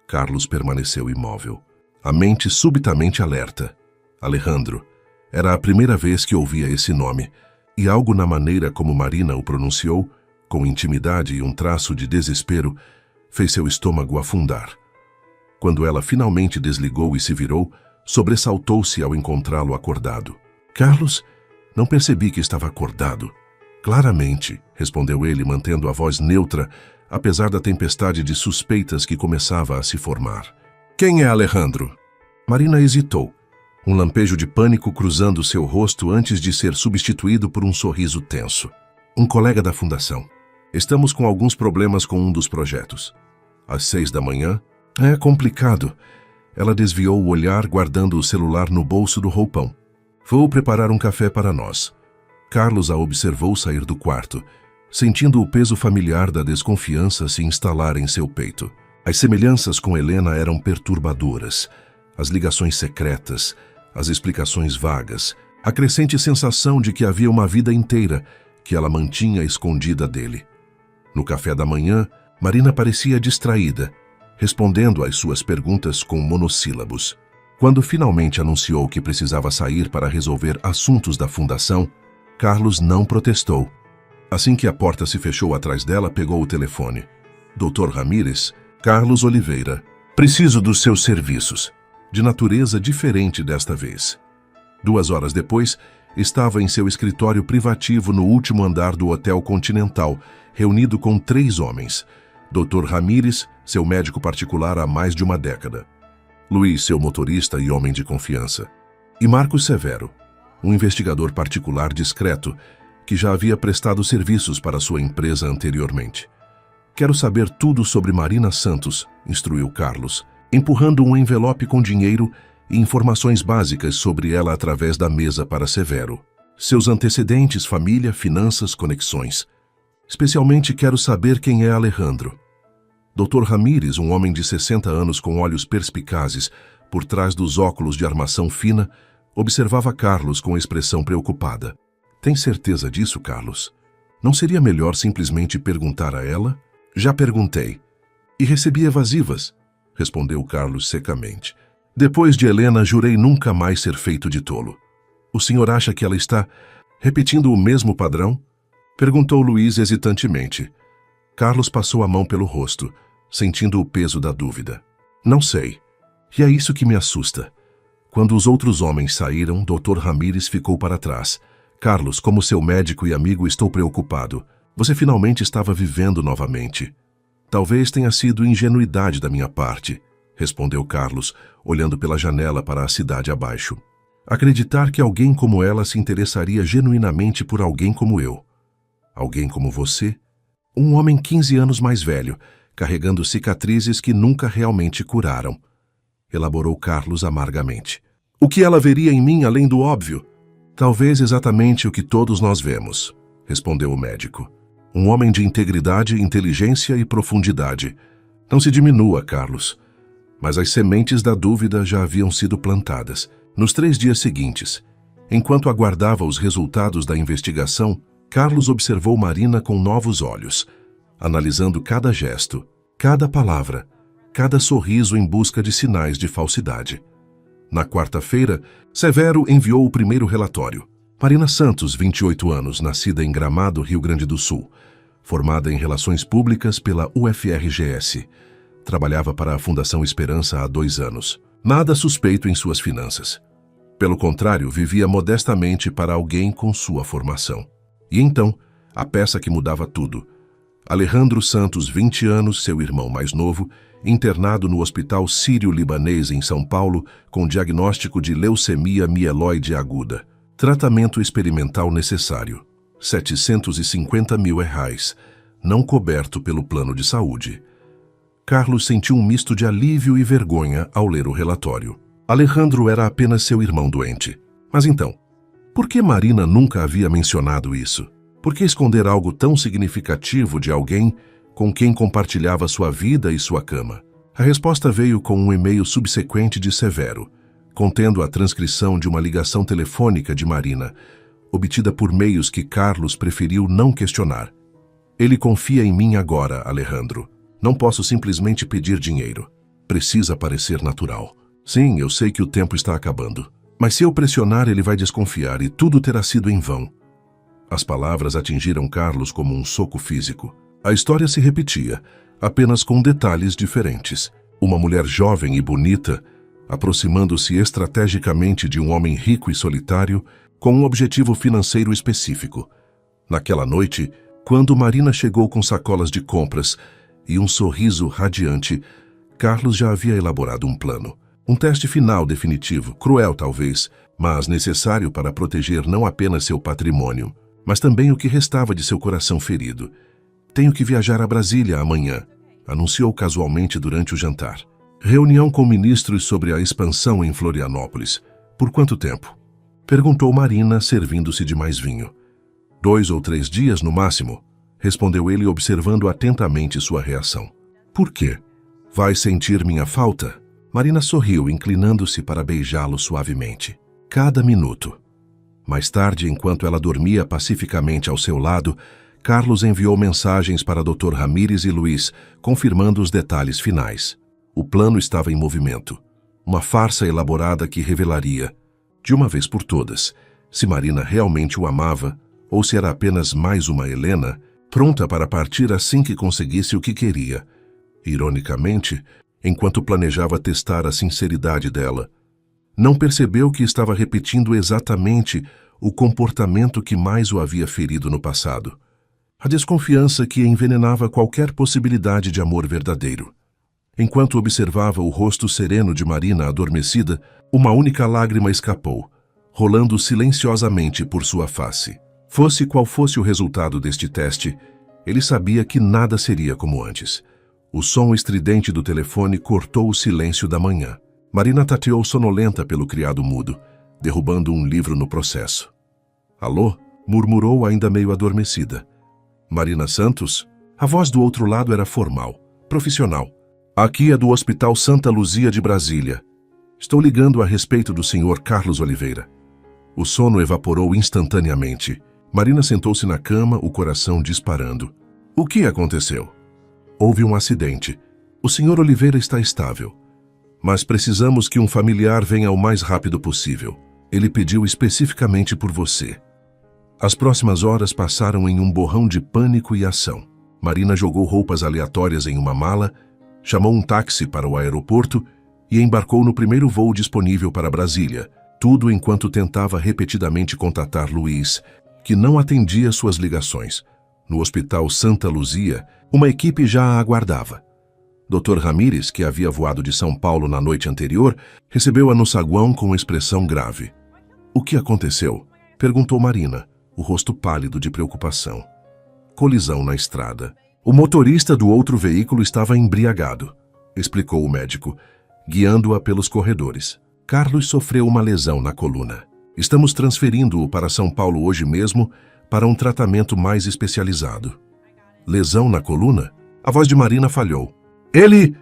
Carlos permaneceu imóvel, a mente subitamente alerta. Alejandro. Era a primeira vez que ouvia esse nome. E algo na maneira como Marina o pronunciou, com intimidade e um traço de desespero, fez seu estômago afundar. Quando ela finalmente desligou e se virou, sobressaltou-se ao encontrá-lo acordado. Carlos, não percebi que estava acordado. Claramente, respondeu ele, mantendo a voz neutra, apesar da tempestade de suspeitas que começava a se formar. Quem é Alejandro? Marina hesitou, um lampejo de pânico cruzando seu rosto antes de ser substituído por um sorriso tenso. Um colega da fundação. Estamos com alguns problemas com um dos projetos. Às 6 da manhã? É complicado. Ela desviou o olhar, guardando o celular no bolso do roupão. Vou preparar um café para nós. Carlos a observou sair do quarto, sentindo o peso familiar da desconfiança se instalar em seu peito. As semelhanças com Helena eram perturbadoras. As ligações secretas, as explicações vagas, a crescente sensação de que havia uma vida inteira que ela mantinha escondida dele. No café da manhã, Marina parecia distraída, respondendo às suas perguntas com monossílabos. Quando finalmente anunciou que precisava sair para resolver assuntos da fundação, Carlos não protestou. Assim que a porta se fechou atrás dela, pegou o telefone. Dr. Ramírez, Carlos Oliveira. Preciso dos seus serviços. De natureza diferente desta vez. 2 horas depois, estava em seu escritório privativo no último andar do Hotel Continental, reunido com 3 homens. Dr. Ramírez, seu médico particular há mais de uma década. Luiz, seu motorista e homem de confiança. E Marcos Severo, um investigador particular discreto que já havia prestado serviços para sua empresa anteriormente. Quero saber tudo sobre Marina Santos, instruiu Carlos, empurrando um envelope com dinheiro e informações básicas sobre ela através da mesa para Severo. Seus antecedentes, família, finanças, conexões. Especialmente quero saber quem é Alejandro. Dr. Ramírez, um homem de 60 anos com olhos perspicazes, por trás dos óculos de armação fina, observava Carlos com expressão preocupada. Tem certeza disso, Carlos? Não seria melhor simplesmente perguntar a ela? Já perguntei. E recebi evasivas, respondeu Carlos secamente. Depois de Helena, jurei nunca mais ser feito de tolo. O senhor acha que ela está repetindo o mesmo padrão? Perguntou Luiz hesitantemente. Carlos passou a mão pelo rosto, sentindo o peso da dúvida. Não sei. E é isso que me assusta. Quando os outros homens saíram, Dr. Ramírez ficou para trás. Carlos, como seu médico e amigo, estou preocupado. Você finalmente estava vivendo novamente. Talvez tenha sido ingenuidade da minha parte, respondeu Carlos, olhando pela janela para a cidade abaixo. Acreditar que alguém como ela se interessaria genuinamente por alguém como eu. Alguém como você? Um homem 15 anos mais velho, carregando cicatrizes que nunca realmente curaram. Elaborou Carlos amargamente. O que ela veria em mim além do óbvio? Talvez exatamente o que todos nós vemos, respondeu o médico. Um homem de integridade, inteligência e profundidade. Não se diminua, Carlos. Mas as sementes da dúvida já haviam sido plantadas. Nos 3 dias seguintes, enquanto aguardava os resultados da investigação, Carlos observou Marina com novos olhos, analisando cada gesto, cada palavra, cada sorriso em busca de sinais de falsidade. Na quarta-feira, Severo enviou o primeiro relatório. Marina Santos, 28 anos, nascida em Gramado, Rio Grande do Sul, formada em Relações Públicas pela UFRGS. Trabalhava para a Fundação Esperança há 2 anos. Nada suspeito em suas finanças. Pelo contrário, vivia modestamente para alguém com sua formação. E então, a peça que mudava tudo. Alejandro Santos, 20 anos, seu irmão mais novo, internado no Hospital Sírio-Libanês em São Paulo com diagnóstico de leucemia mieloide aguda. Tratamento experimental necessário. R$750 mil, não coberto pelo plano de saúde. Carlos sentiu um misto de alívio e vergonha ao ler o relatório. Alejandro era apenas seu irmão doente. Mas então, por que Marina nunca havia mencionado isso? Por que esconder algo tão significativo de alguém com quem compartilhava sua vida e sua cama? A resposta veio com um e-mail subsequente de Severo, contendo a transcrição de uma ligação telefônica de Marina, obtida por meios que Carlos preferiu não questionar. Ele confia em mim agora, Alejandro. Não posso simplesmente pedir dinheiro. Precisa parecer natural. Sim, eu sei que o tempo está acabando. Mas se eu pressionar, ele vai desconfiar e tudo terá sido em vão. As palavras atingiram Carlos como um soco físico. A história se repetia, apenas com detalhes diferentes. Uma mulher jovem e bonita, aproximando-se estrategicamente de um homem rico e solitário, com um objetivo financeiro específico. Naquela noite, quando Marina chegou com sacolas de compras e um sorriso radiante, Carlos já havia elaborado um plano. Um teste final definitivo, cruel talvez, mas necessário para proteger não apenas seu patrimônio, mas também o que restava de seu coração ferido. Tenho que viajar a Brasília amanhã, anunciou casualmente durante o jantar. Reunião com ministros sobre a expansão em Florianópolis. Por quanto tempo? Perguntou Marina, servindo-se de mais vinho. 2 ou 3 dias no máximo, respondeu ele observando atentamente sua reação. Por quê? Vai sentir minha falta? Marina sorriu, inclinando-se para beijá-lo suavemente. Cada minuto. Mais tarde, enquanto ela dormia pacificamente ao seu lado, Carlos enviou mensagens para Dr. Ramírez e Luiz, confirmando os detalhes finais. O plano estava em movimento. Uma farsa elaborada que revelaria, de uma vez por todas, se Marina realmente o amava ou se era apenas mais uma Helena, pronta para partir assim que conseguisse o que queria. Ironicamente, enquanto planejava testar a sinceridade dela, não percebeu que estava repetindo exatamente o comportamento que mais o havia ferido no passado. A desconfiança que envenenava qualquer possibilidade de amor verdadeiro. Enquanto observava o rosto sereno de Marina adormecida, uma única lágrima escapou, rolando silenciosamente por sua face. Fosse qual fosse o resultado deste teste, ele sabia que nada seria como antes. O som estridente do telefone cortou o silêncio da manhã. Marina tateou sonolenta pelo criado mudo, derrubando um livro no processo. Alô? Murmurou ainda meio adormecida. Marina Santos? A voz do outro lado era formal, profissional. Aqui é do Hospital Santa Luzia de Brasília. Estou ligando a respeito do Sr. Carlos Oliveira. O sono evaporou instantaneamente. Marina sentou-se na cama, o coração disparando. O que aconteceu? Houve um acidente. O Sr. Oliveira está estável. Mas precisamos que um familiar venha o mais rápido possível. Ele pediu especificamente por você. As próximas horas passaram em um borrão de pânico e ação. Marina jogou roupas aleatórias em uma mala, chamou um táxi para o aeroporto e embarcou no primeiro voo disponível para Brasília, tudo enquanto tentava repetidamente contatar Luiz, que não atendia suas ligações. No Hospital Santa Luzia, uma equipe já a aguardava. Dr. Ramírez, que havia voado de São Paulo na noite anterior, recebeu-a no saguão com expressão grave. O que aconteceu? Perguntou Marina, o rosto pálido de preocupação. Colisão na estrada. O motorista do outro veículo estava embriagado, explicou o médico, guiando-a pelos corredores. Carlos sofreu uma lesão na coluna. Estamos transferindo-o para São Paulo hoje mesmo para um tratamento mais especializado. Lesão na coluna? A voz de Marina falhou. Ele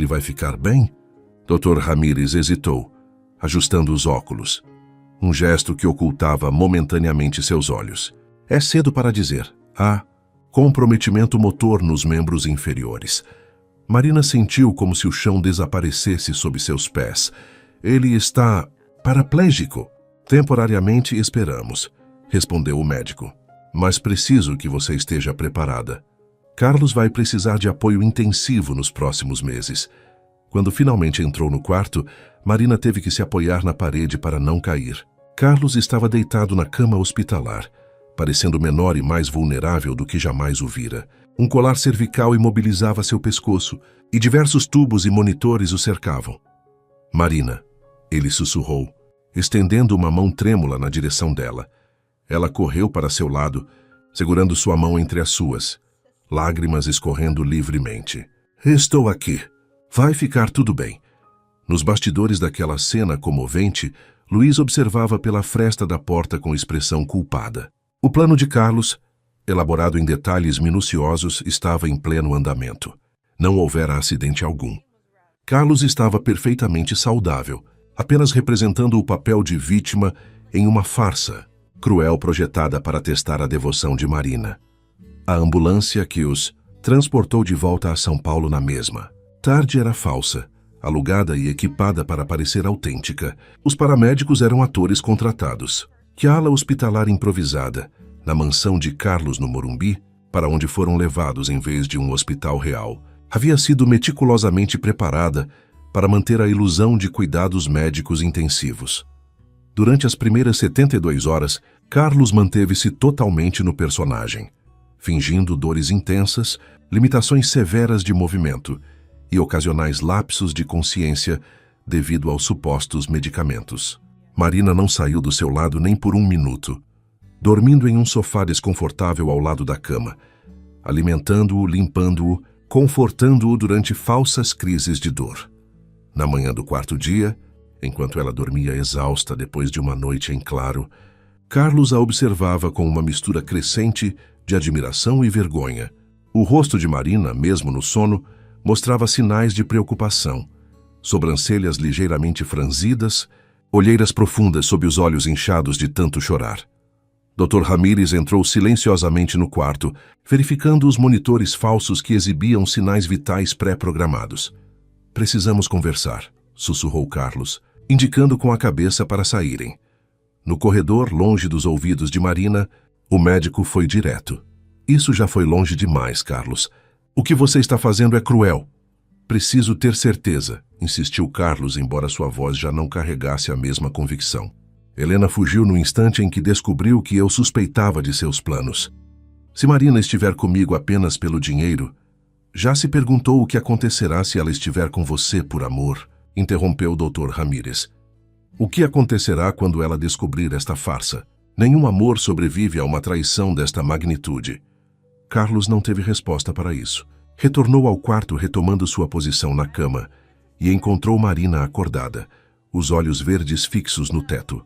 vai ficar bem? Dr. Ramírez hesitou, ajustando os óculos. Um gesto que ocultava momentaneamente seus olhos. É cedo para dizer. Há comprometimento motor nos membros inferiores. Marina sentiu como se o chão desaparecesse sob seus pés. Ele está paraplégico. Temporariamente esperamos, respondeu o médico. Mas preciso que você esteja preparada. Carlos vai precisar de apoio intensivo nos próximos meses. Quando finalmente entrou no quarto, Marina teve que se apoiar na parede para não cair. Carlos estava deitado na cama hospitalar, parecendo menor e mais vulnerável do que jamais o vira. Um colar cervical imobilizava seu pescoço e diversos tubos e monitores o cercavam. Marina, ele sussurrou, estendendo uma mão trêmula na direção dela. Ela correu para seu lado, segurando sua mão entre as suas, lágrimas escorrendo livremente. Estou aqui. Vai ficar tudo bem. Nos bastidores daquela cena comovente, Luiz observava pela fresta da porta com expressão culpada. O plano de Carlos, elaborado em detalhes minuciosos, estava em pleno andamento. Não houvera acidente algum. Carlos estava perfeitamente saudável, apenas representando o papel de vítima em uma farsa, cruel projetada para testar a devoção de Marina. A ambulância que os transportou de volta a São Paulo na mesma tarde era falsa, alugada e equipada para parecer autêntica. Os paramédicos eram atores contratados. Que ala hospitalar improvisada, na mansão de Carlos no Morumbi, para onde foram levados em vez de um hospital real, havia sido meticulosamente preparada para manter a ilusão de cuidados médicos intensivos. Durante as primeiras 72 horas, Carlos manteve-se totalmente no personagem, fingindo dores intensas, limitações severas de movimento e ocasionais lapsos de consciência devido aos supostos medicamentos. Marina não saiu do seu lado nem por um minuto, dormindo em um sofá desconfortável ao lado da cama, alimentando-o, limpando-o, confortando-o durante falsas crises de dor. Na manhã do quarto dia, enquanto ela dormia exausta depois de uma noite em claro, Carlos a observava com uma mistura crescente de admiração e vergonha. O rosto de Marina, mesmo no sono, mostrava sinais de preocupação, sobrancelhas ligeiramente franzidas, olheiras profundas sob os olhos inchados de tanto chorar. Dr. Ramírez entrou silenciosamente no quarto, verificando os monitores falsos que exibiam sinais vitais pré-programados. "Precisamos conversar", sussurrou Carlos, indicando com a cabeça para saírem. No corredor, longe dos ouvidos de Marina, o médico foi direto. "Isso já foi longe demais, Carlos. O que você está fazendo é cruel." "Preciso ter certeza", insistiu Carlos, embora sua voz já não carregasse a mesma convicção. "Helena fugiu no instante em que descobriu que eu suspeitava de seus planos. Se Marina estiver comigo apenas pelo dinheiro, já se perguntou o que acontecerá se ela estiver com você por amor?", interrompeu o Dr. Ramírez. "O que acontecerá quando ela descobrir esta farsa? Nenhum amor sobrevive a uma traição desta magnitude." Carlos não teve resposta para isso. Retornou ao quarto retomando sua posição na cama e encontrou Marina acordada, os olhos verdes fixos no teto.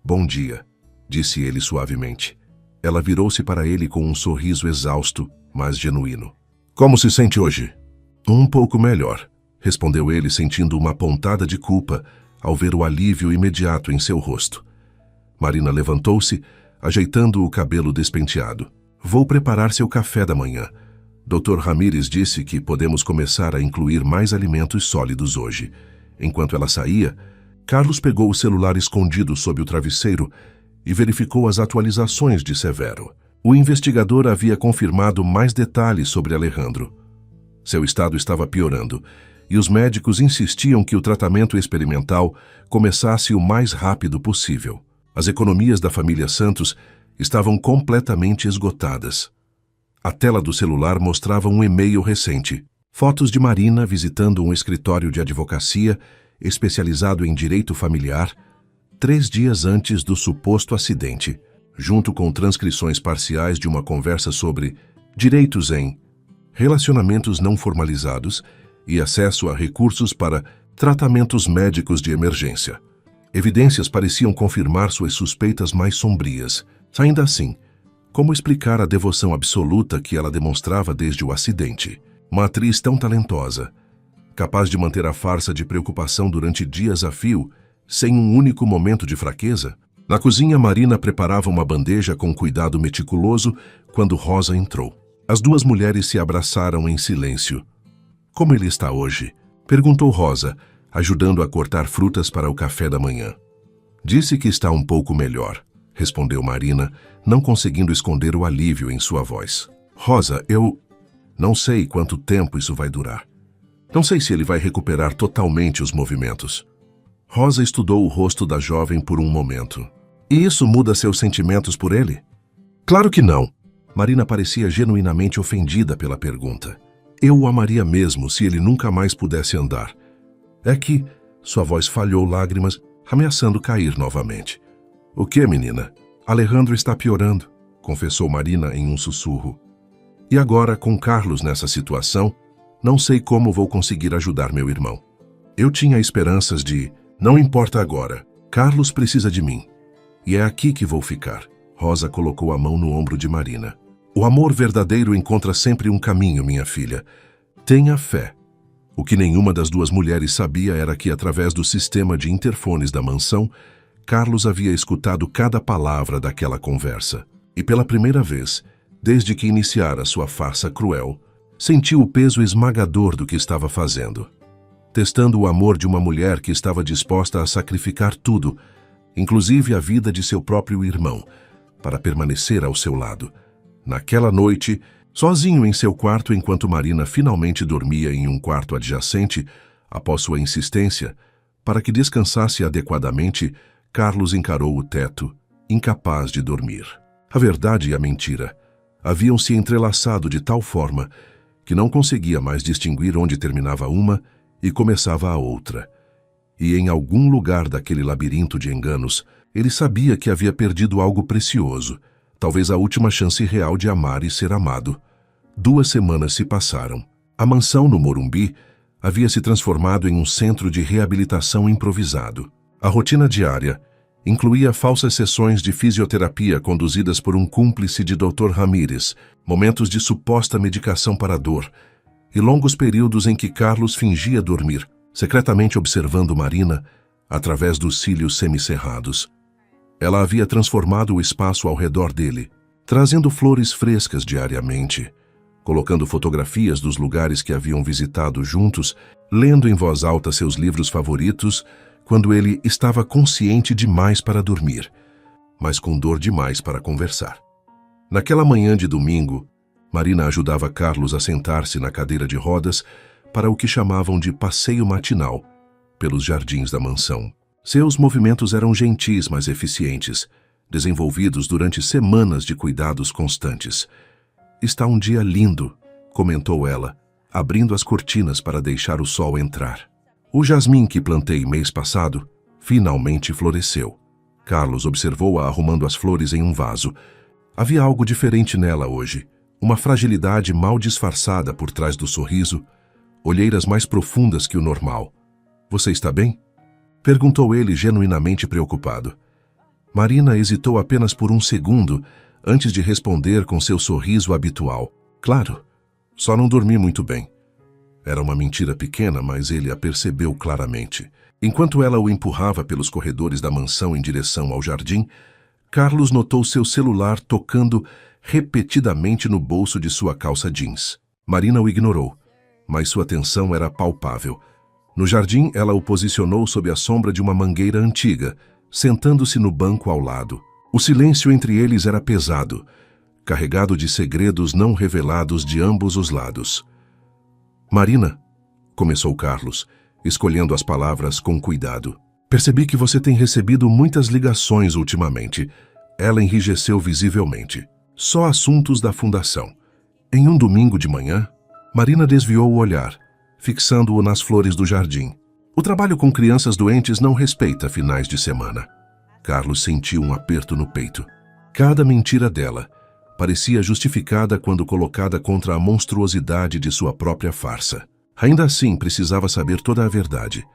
"Bom dia", disse ele suavemente. Ela virou-se para ele com um sorriso exausto, mas genuíno. "Como se sente hoje?" "Um pouco melhor", respondeu ele, sentindo uma pontada de culpa ao ver o alívio imediato em seu rosto. Marina levantou-se, ajeitando o cabelo despenteado. "Vou preparar seu café da manhã. Dr. Ramírez disse que podemos começar a incluir mais alimentos sólidos hoje." Enquanto ela saía, Carlos pegou o celular escondido sob o travesseiro e verificou as atualizações de Severo. O investigador havia confirmado mais detalhes sobre Alejandro. Seu estado estava piorando, e os médicos insistiam que o tratamento experimental começasse o mais rápido possível. As economias da família Santos estavam completamente esgotadas. A tela do celular mostrava um e-mail recente. Fotos de Marina visitando um escritório de advocacia especializado em direito familiar 3 dias antes do suposto acidente, junto com transcrições parciais de uma conversa sobre direitos em relacionamentos não formalizados e acesso a recursos para tratamentos médicos de emergência. Evidências pareciam confirmar suas suspeitas mais sombrias. Ainda assim, como explicar a devoção absoluta que ela demonstrava desde o acidente? Uma atriz tão talentosa, capaz de manter a farsa de preocupação durante dias a fio, sem um único momento de fraqueza? Na cozinha, Marina preparava uma bandeja com cuidado meticuloso quando Rosa entrou. As duas mulheres se abraçaram em silêncio. "Como ele está hoje?", perguntou Rosa, ajudando a cortar frutas para o café da manhã. "Disse que está um pouco melhor", respondeu Marina, não conseguindo esconder o alívio em sua voz. "Rosa, eu não sei quanto tempo isso vai durar. Não sei se ele vai recuperar totalmente os movimentos." Rosa estudou o rosto da jovem por um momento. "E isso muda seus sentimentos por ele?" "Claro que não." Marina parecia genuinamente ofendida pela pergunta. "Eu o amaria mesmo se ele nunca mais pudesse andar. É que..." Sua voz falhou lágrimas, ameaçando cair novamente. "O que, menina?" "Alejandro está piorando", confessou Marina em um sussurro. "E agora, com Carlos nessa situação, não sei como vou conseguir ajudar meu irmão. Eu tinha esperanças de... Não importa agora. Carlos precisa de mim. E é aqui que vou ficar." Rosa colocou a mão no ombro de Marina. "O amor verdadeiro encontra sempre um caminho, minha filha. Tenha fé." O que nenhuma das duas mulheres sabia era que, através do sistema de interfones da mansão, Carlos havia escutado cada palavra daquela conversa. E pela primeira vez, desde que iniciara sua farsa cruel, sentiu o peso esmagador do que estava fazendo. Testando o amor de uma mulher que estava disposta a sacrificar tudo, inclusive a vida de seu próprio irmão, para permanecer ao seu lado. Naquela noite, sozinho em seu quarto enquanto Marina finalmente dormia em um quarto adjacente, após sua insistência, para que descansasse adequadamente, Carlos encarou o teto, incapaz de dormir. A verdade e a mentira haviam se entrelaçado de tal forma que não conseguia mais distinguir onde terminava uma e começava a outra. E em algum lugar daquele labirinto de enganos, ele sabia que havia perdido algo precioso, talvez a última chance real de amar e ser amado. 2 semanas se passaram. A mansão no Morumbi havia se transformado em um centro de reabilitação improvisado. A rotina diária incluía falsas sessões de fisioterapia conduzidas por um cúmplice de Dr. Ramírez, momentos de suposta medicação para a dor e longos períodos em que Carlos fingia dormir, secretamente observando Marina através dos cílios semicerrados. Ela havia transformado o espaço ao redor dele, trazendo flores frescas diariamente, colocando fotografias dos lugares que haviam visitado juntos, lendo em voz alta seus livros favoritos, quando ele estava consciente demais para dormir, mas com dor demais para conversar. Naquela manhã de domingo, Marina ajudava Carlos a sentar-se na cadeira de rodas para o que chamavam de passeio matinal, pelos jardins da mansão. Seus movimentos eram gentis, mas eficientes, desenvolvidos durante semanas de cuidados constantes. "Está um dia lindo", comentou ela, abrindo as cortinas para deixar o sol entrar. "O jasmim que plantei mês passado finalmente floresceu." Carlos observou-a arrumando as flores em um vaso. Havia algo diferente nela hoje, uma fragilidade mal disfarçada por trás do sorriso, olheiras mais profundas que o normal. "Você está bem?" perguntou ele, genuinamente preocupado. Marina hesitou apenas por um segundo antes de responder com seu sorriso habitual. "Claro, só não dormi muito bem." Era uma mentira pequena, mas ele a percebeu claramente. Enquanto ela o empurrava pelos corredores da mansão em direção ao jardim, Carlos notou seu celular tocando repetidamente no bolso de sua calça jeans. Marina o ignorou, mas sua atenção era palpável. No jardim, ela o posicionou sob a sombra de uma mangueira antiga, sentando-se no banco ao lado. O silêncio entre eles era pesado, carregado de segredos não revelados de ambos os lados. "Marina", começou Carlos, escolhendo as palavras com cuidado. "Percebi que você tem recebido muitas ligações ultimamente." Ela enrijeceu visivelmente. "Só assuntos da fundação." Em um domingo de manhã, Marina desviou o olhar, fixando-o nas flores do jardim. "O trabalho com crianças doentes não respeita finais de semana." Carlos sentiu um aperto no peito. Cada mentira dela parecia justificada quando colocada contra a monstruosidade de sua própria farsa. Ainda assim, precisava saber toda a verdade.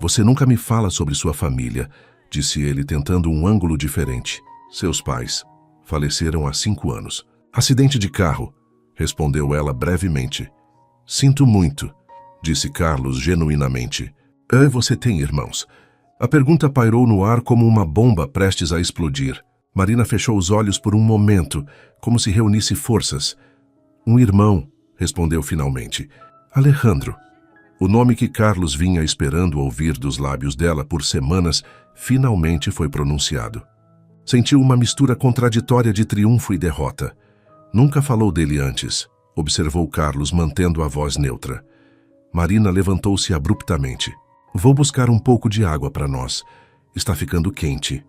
"Você nunca me fala sobre sua família", disse ele, tentando um ângulo diferente. "Seus pais faleceram há 5 anos. Acidente de carro", respondeu ela brevemente. "Sinto muito", disse Carlos genuinamente. Você tem irmãos?" A pergunta pairou no ar como uma bomba prestes a explodir. Marina fechou os olhos por um momento, como se reunisse forças. "Um irmão", respondeu finalmente. "Alejandro." O nome que Carlos vinha esperando ouvir dos lábios dela por semanas finalmente foi pronunciado. Sentiu uma mistura contraditória de triunfo e derrota. "Nunca falou dele antes", observou Carlos, mantendo a voz neutra. Marina levantou-se abruptamente. "Vou buscar um pouco de água para nós. Está ficando quente."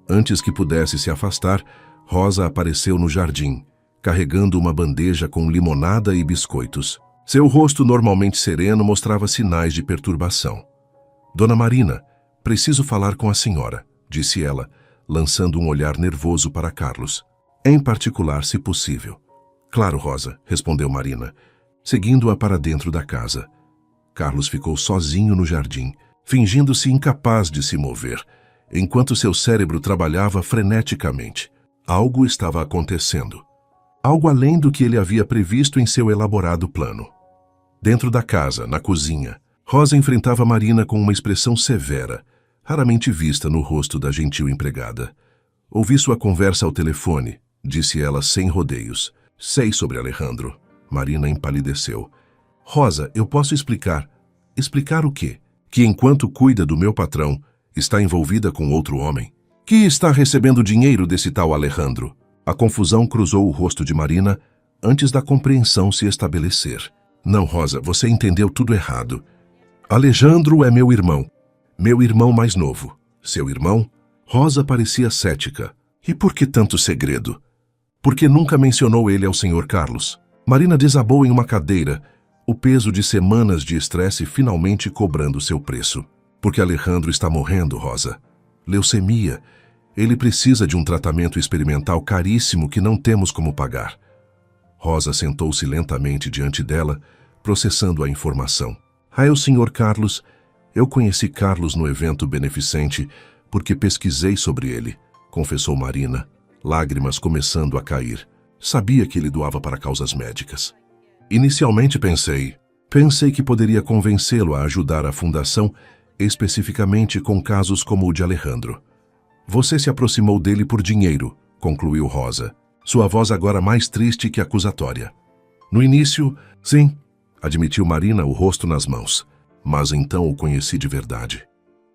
Antes que pudesse se afastar, Rosa apareceu no jardim, carregando uma bandeja com limonada e biscoitos. Seu rosto, normalmente sereno, mostrava sinais de perturbação. "Dona Marina, preciso falar com a senhora", disse ela, lançando um olhar nervoso para Carlos. "Em particular, se possível." "Claro, Rosa", respondeu Marina, seguindo-a para dentro da casa. Carlos ficou sozinho no jardim, fingindo-se incapaz de se mover, enquanto seu cérebro trabalhava freneticamente. Algo estava acontecendo. Algo além do que ele havia previsto em seu elaborado plano. Dentro da casa, na cozinha, Rosa enfrentava Marina com uma expressão severa, raramente vista no rosto da gentil empregada. "Ouvi sua conversa ao telefone", disse ela sem rodeios. "Sei sobre Alejandro." Marina empalideceu. "Rosa, eu posso explicar." "Explicar o quê?" "Que enquanto cuida do meu patrão, está envolvida com outro homem." Que está recebendo dinheiro desse tal Alejandro? A confusão cruzou o rosto de Marina antes da compreensão se estabelecer. Não, Rosa, você entendeu tudo errado. Alejandro é meu irmão mais novo. Seu irmão? Rosa parecia cética. E por que tanto segredo? Porque nunca mencionou ele ao Sr. Carlos. Marina desabou em uma cadeira, o peso de semanas de estresse finalmente cobrando seu preço. Porque Alejandro está morrendo, Rosa. Leucemia. Ele precisa de um tratamento experimental caríssimo que não temos como pagar. Rosa sentou-se lentamente diante dela, processando a informação. É o Sr. Carlos. Eu conheci Carlos no evento beneficente porque pesquisei sobre ele, confessou Marina, lágrimas começando a cair. Sabia que ele doava para causas médicas. Inicialmente pensei que poderia convencê-lo a ajudar a fundação, especificamente com casos como o de Alejandro. Você se aproximou dele por dinheiro, concluiu Rosa, sua voz agora mais triste que acusatória. No início, sim, admitiu Marina, o rosto nas mãos. Mas então o conheci de verdade.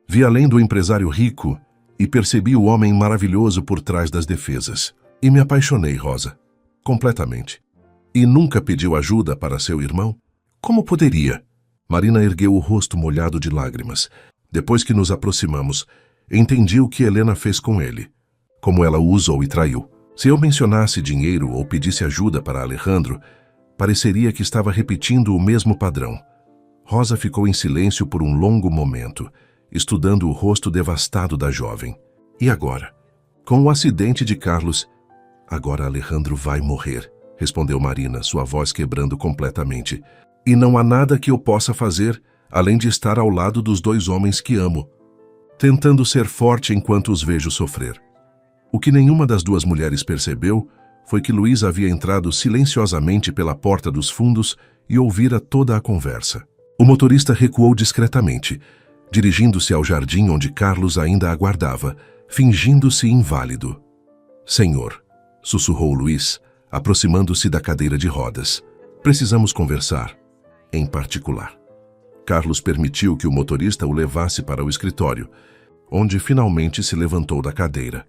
Vi além do empresário rico e percebi o homem maravilhoso por trás das defesas. E me apaixonei, Rosa. Completamente. E nunca pediu ajuda para seu irmão? Como poderia? Marina ergueu o rosto molhado de lágrimas. Depois que nos aproximamos, entendi o que Helena fez com ele. Como ela o usou e traiu. Se eu mencionasse dinheiro ou pedisse ajuda para Alejandro, pareceria que estava repetindo o mesmo padrão. Rosa ficou em silêncio por um longo momento, estudando o rosto devastado da jovem. E agora? Com o acidente de Carlos, agora Alejandro vai morrer, respondeu Marina, sua voz quebrando completamente. E não há nada que eu possa fazer, além de estar ao lado dos dois homens que amo, tentando ser forte enquanto os vejo sofrer. O que nenhuma das duas mulheres percebeu foi que Luiz havia entrado silenciosamente pela porta dos fundos e ouvira toda a conversa. O motorista recuou discretamente, dirigindo-se ao jardim onde Carlos ainda aguardava, fingindo-se inválido. Senhor, sussurrou Luiz, aproximando-se da cadeira de rodas. Precisamos conversar, em particular. Carlos permitiu que o motorista o levasse para o escritório, onde finalmente se levantou da cadeira.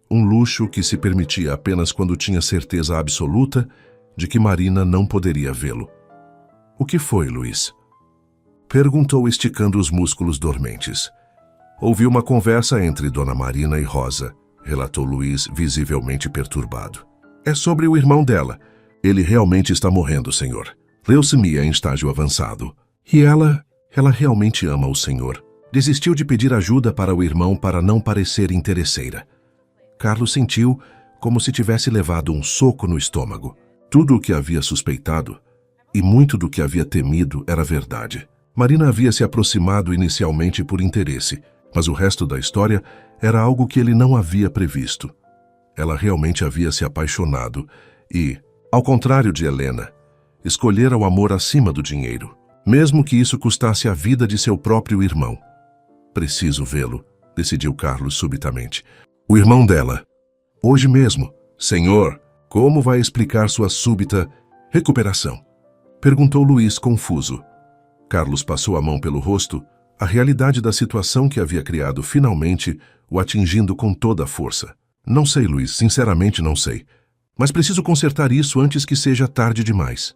Um luxo que se permitia apenas quando tinha certeza absoluta de que Marina não poderia vê-lo. O que foi, Luiz? Perguntou esticando os músculos dormentes. Ouvi uma conversa entre Dona Marina e Rosa, relatou Luiz, visivelmente perturbado. É sobre o irmão dela. Ele realmente está morrendo, senhor. Leucemia em estágio avançado. E ela realmente ama o senhor. Desistiu de pedir ajuda para o irmão para não parecer interesseira. Carlos sentiu como se tivesse levado um soco no estômago. Tudo o que havia suspeitado, e muito do que havia temido, era verdade. Marina havia se aproximado inicialmente por interesse, mas o resto da história era algo que ele não havia previsto. Ela realmente havia se apaixonado e, ao contrário de Helena, escolhera o amor acima do dinheiro, mesmo que isso custasse a vida de seu próprio irmão. Preciso vê-lo, decidiu Carlos subitamente. O irmão dela. Hoje mesmo. Senhor, como vai explicar sua súbita recuperação? Perguntou Luiz, confuso. Carlos passou a mão pelo rosto, a realidade da situação que havia criado finalmente o atingindo com toda a força. Não sei, Luiz, sinceramente não sei. Mas preciso consertar isso antes que seja tarde demais.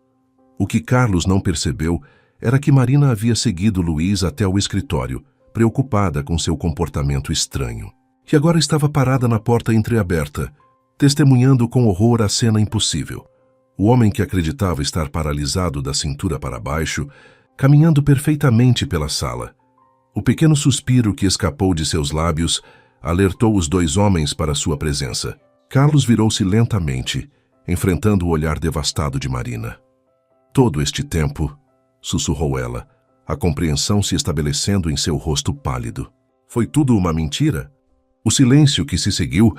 O que Carlos não percebeu era que Marina havia seguido Luiz até o escritório, preocupada com seu comportamento estranho. E agora estava parada na porta entreaberta, testemunhando com horror a cena impossível. O homem que acreditava estar paralisado da cintura para baixo, caminhando perfeitamente pela sala. O pequeno suspiro que escapou de seus lábios alertou os dois homens para sua presença. Carlos virou-se lentamente, enfrentando o olhar devastado de Marina. Todo este tempo, sussurrou ela, a compreensão se estabelecendo em seu rosto pálido. Foi tudo uma mentira? O silêncio que se seguiu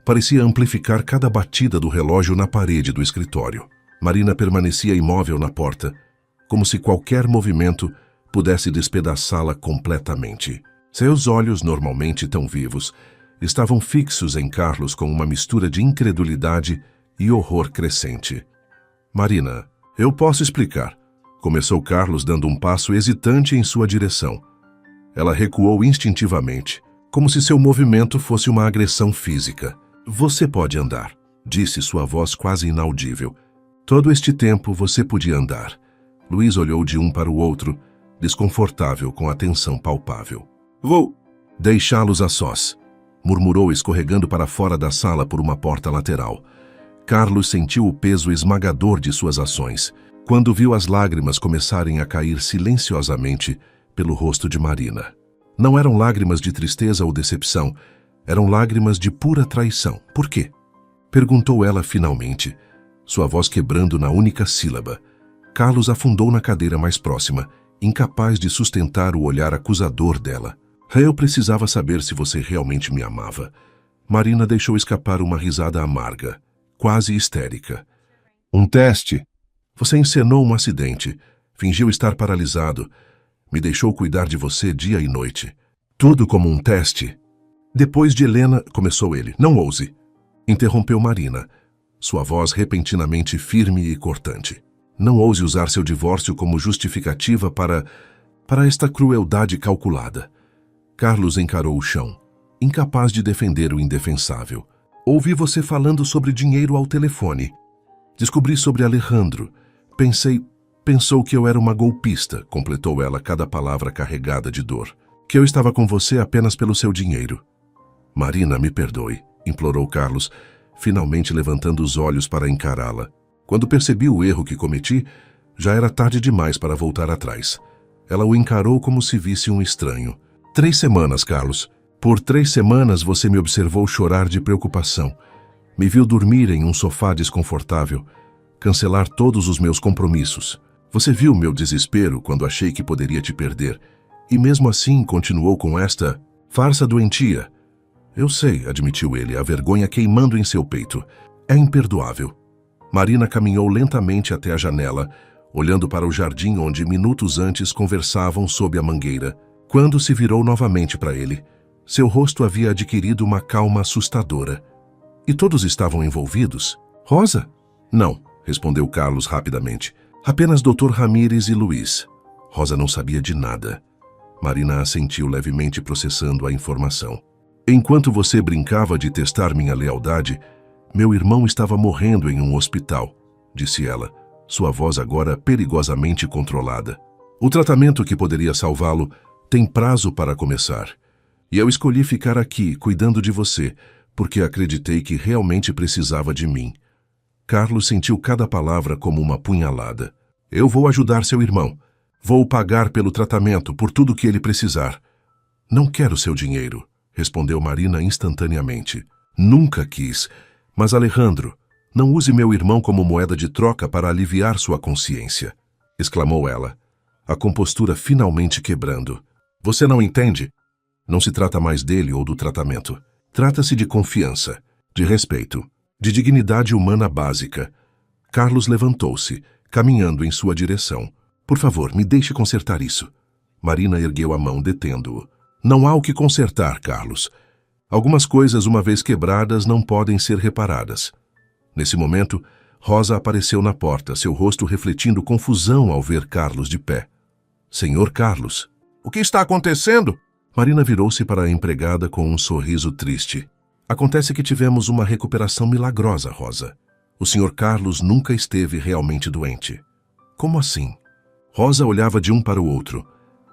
parecia amplificar cada batida do relógio na parede do escritório. Marina permanecia imóvel na porta, como se qualquer movimento pudesse despedaçá-la completamente. Seus olhos, normalmente tão vivos, estavam fixos em Carlos com uma mistura de incredulidade e horror crescente. Marina, eu posso explicar, começou Carlos dando um passo hesitante em sua direção. Ela recuou instintivamente, como se seu movimento fosse uma agressão física. Você pode andar, disse sua voz quase inaudível. Todo este tempo você podia andar. Luiz olhou de um para o outro, desconfortável com a tensão palpável. Vou deixá-los a sós, murmurou escorregando para fora da sala por uma porta lateral. Carlos sentiu o peso esmagador de suas ações, quando viu as lágrimas começarem a cair silenciosamente pelo rosto de Marina. Não eram lágrimas de tristeza ou decepção, eram lágrimas de pura traição. Por quê? Perguntou ela finalmente, sua voz quebrando na única sílaba. Carlos afundou na cadeira mais próxima, incapaz de sustentar o olhar acusador dela. Eu precisava saber se você realmente me amava. Marina deixou escapar uma risada amarga, quase histérica. Um teste? Você encenou um acidente, fingiu estar paralisado, me deixou cuidar de você dia e noite. Tudo como um teste. Depois de Helena, começou ele. Não ouse. Interrompeu Marina, sua voz repentinamente firme e cortante. Não ouse usar seu divórcio como justificativa para esta crueldade calculada. Carlos encarou o chão, incapaz de defender o indefensável. Ouvi você falando sobre dinheiro ao telefone. Descobri sobre Alejandro. Pensou que eu era uma golpista, completou ela cada palavra carregada de dor. Que eu estava com você apenas pelo seu dinheiro. Marina, me perdoe, implorou Carlos, finalmente levantando os olhos para encará-la. Quando percebi o erro que cometi, já era tarde demais para voltar atrás. Ela o encarou como se visse um estranho. 3 semanas, Carlos. Por 3 semanas você me observou chorar de preocupação. Me viu dormir em um sofá desconfortável, cancelar todos os meus compromissos. Você viu meu desespero quando achei que poderia te perder. E mesmo assim continuou com esta farsa doentia. Eu sei, admitiu ele, a vergonha queimando em seu peito. É imperdoável. Marina caminhou lentamente até a janela, olhando para o jardim onde minutos antes conversavam sob a mangueira. Quando se virou novamente para ele, seu rosto havia adquirido uma calma assustadora. E todos estavam envolvidos? Rosa? Não, respondeu Carlos rapidamente. Apenas Dr. Ramírez e Luiz. Rosa não sabia de nada. Marina assentiu levemente, processando a informação. Enquanto você brincava de testar minha lealdade, meu irmão estava morrendo em um hospital, disse ela, sua voz agora perigosamente controlada. O tratamento que poderia salvá-lo tem prazo para começar. E eu escolhi ficar aqui, cuidando de você, porque acreditei que realmente precisava de mim. Carlos sentiu cada palavra como uma punhalada. Eu vou ajudar seu irmão. Vou pagar pelo tratamento, por tudo que ele precisar. Não quero seu dinheiro, respondeu Marina instantaneamente. Nunca quis. Mas Alejandro, não use meu irmão como moeda de troca para aliviar sua consciência, exclamou ela, a compostura finalmente quebrando. Você não entende? Não se trata mais dele ou do tratamento. Trata-se de confiança, de respeito, de dignidade humana básica. Carlos levantou-se, caminhando em sua direção. Por favor, me deixe consertar isso. Marina ergueu a mão, detendo-o. Não há o que consertar, Carlos. Algumas coisas, uma vez quebradas, não podem ser reparadas. Nesse momento, Rosa apareceu na porta, seu rosto refletindo confusão ao ver Carlos de pé. Senhor Carlos, o que está acontecendo? Marina virou-se para a empregada com um sorriso triste. Acontece que tivemos uma recuperação milagrosa, Rosa. O Sr. Carlos nunca esteve realmente doente. Como assim? Rosa olhava de um para o outro,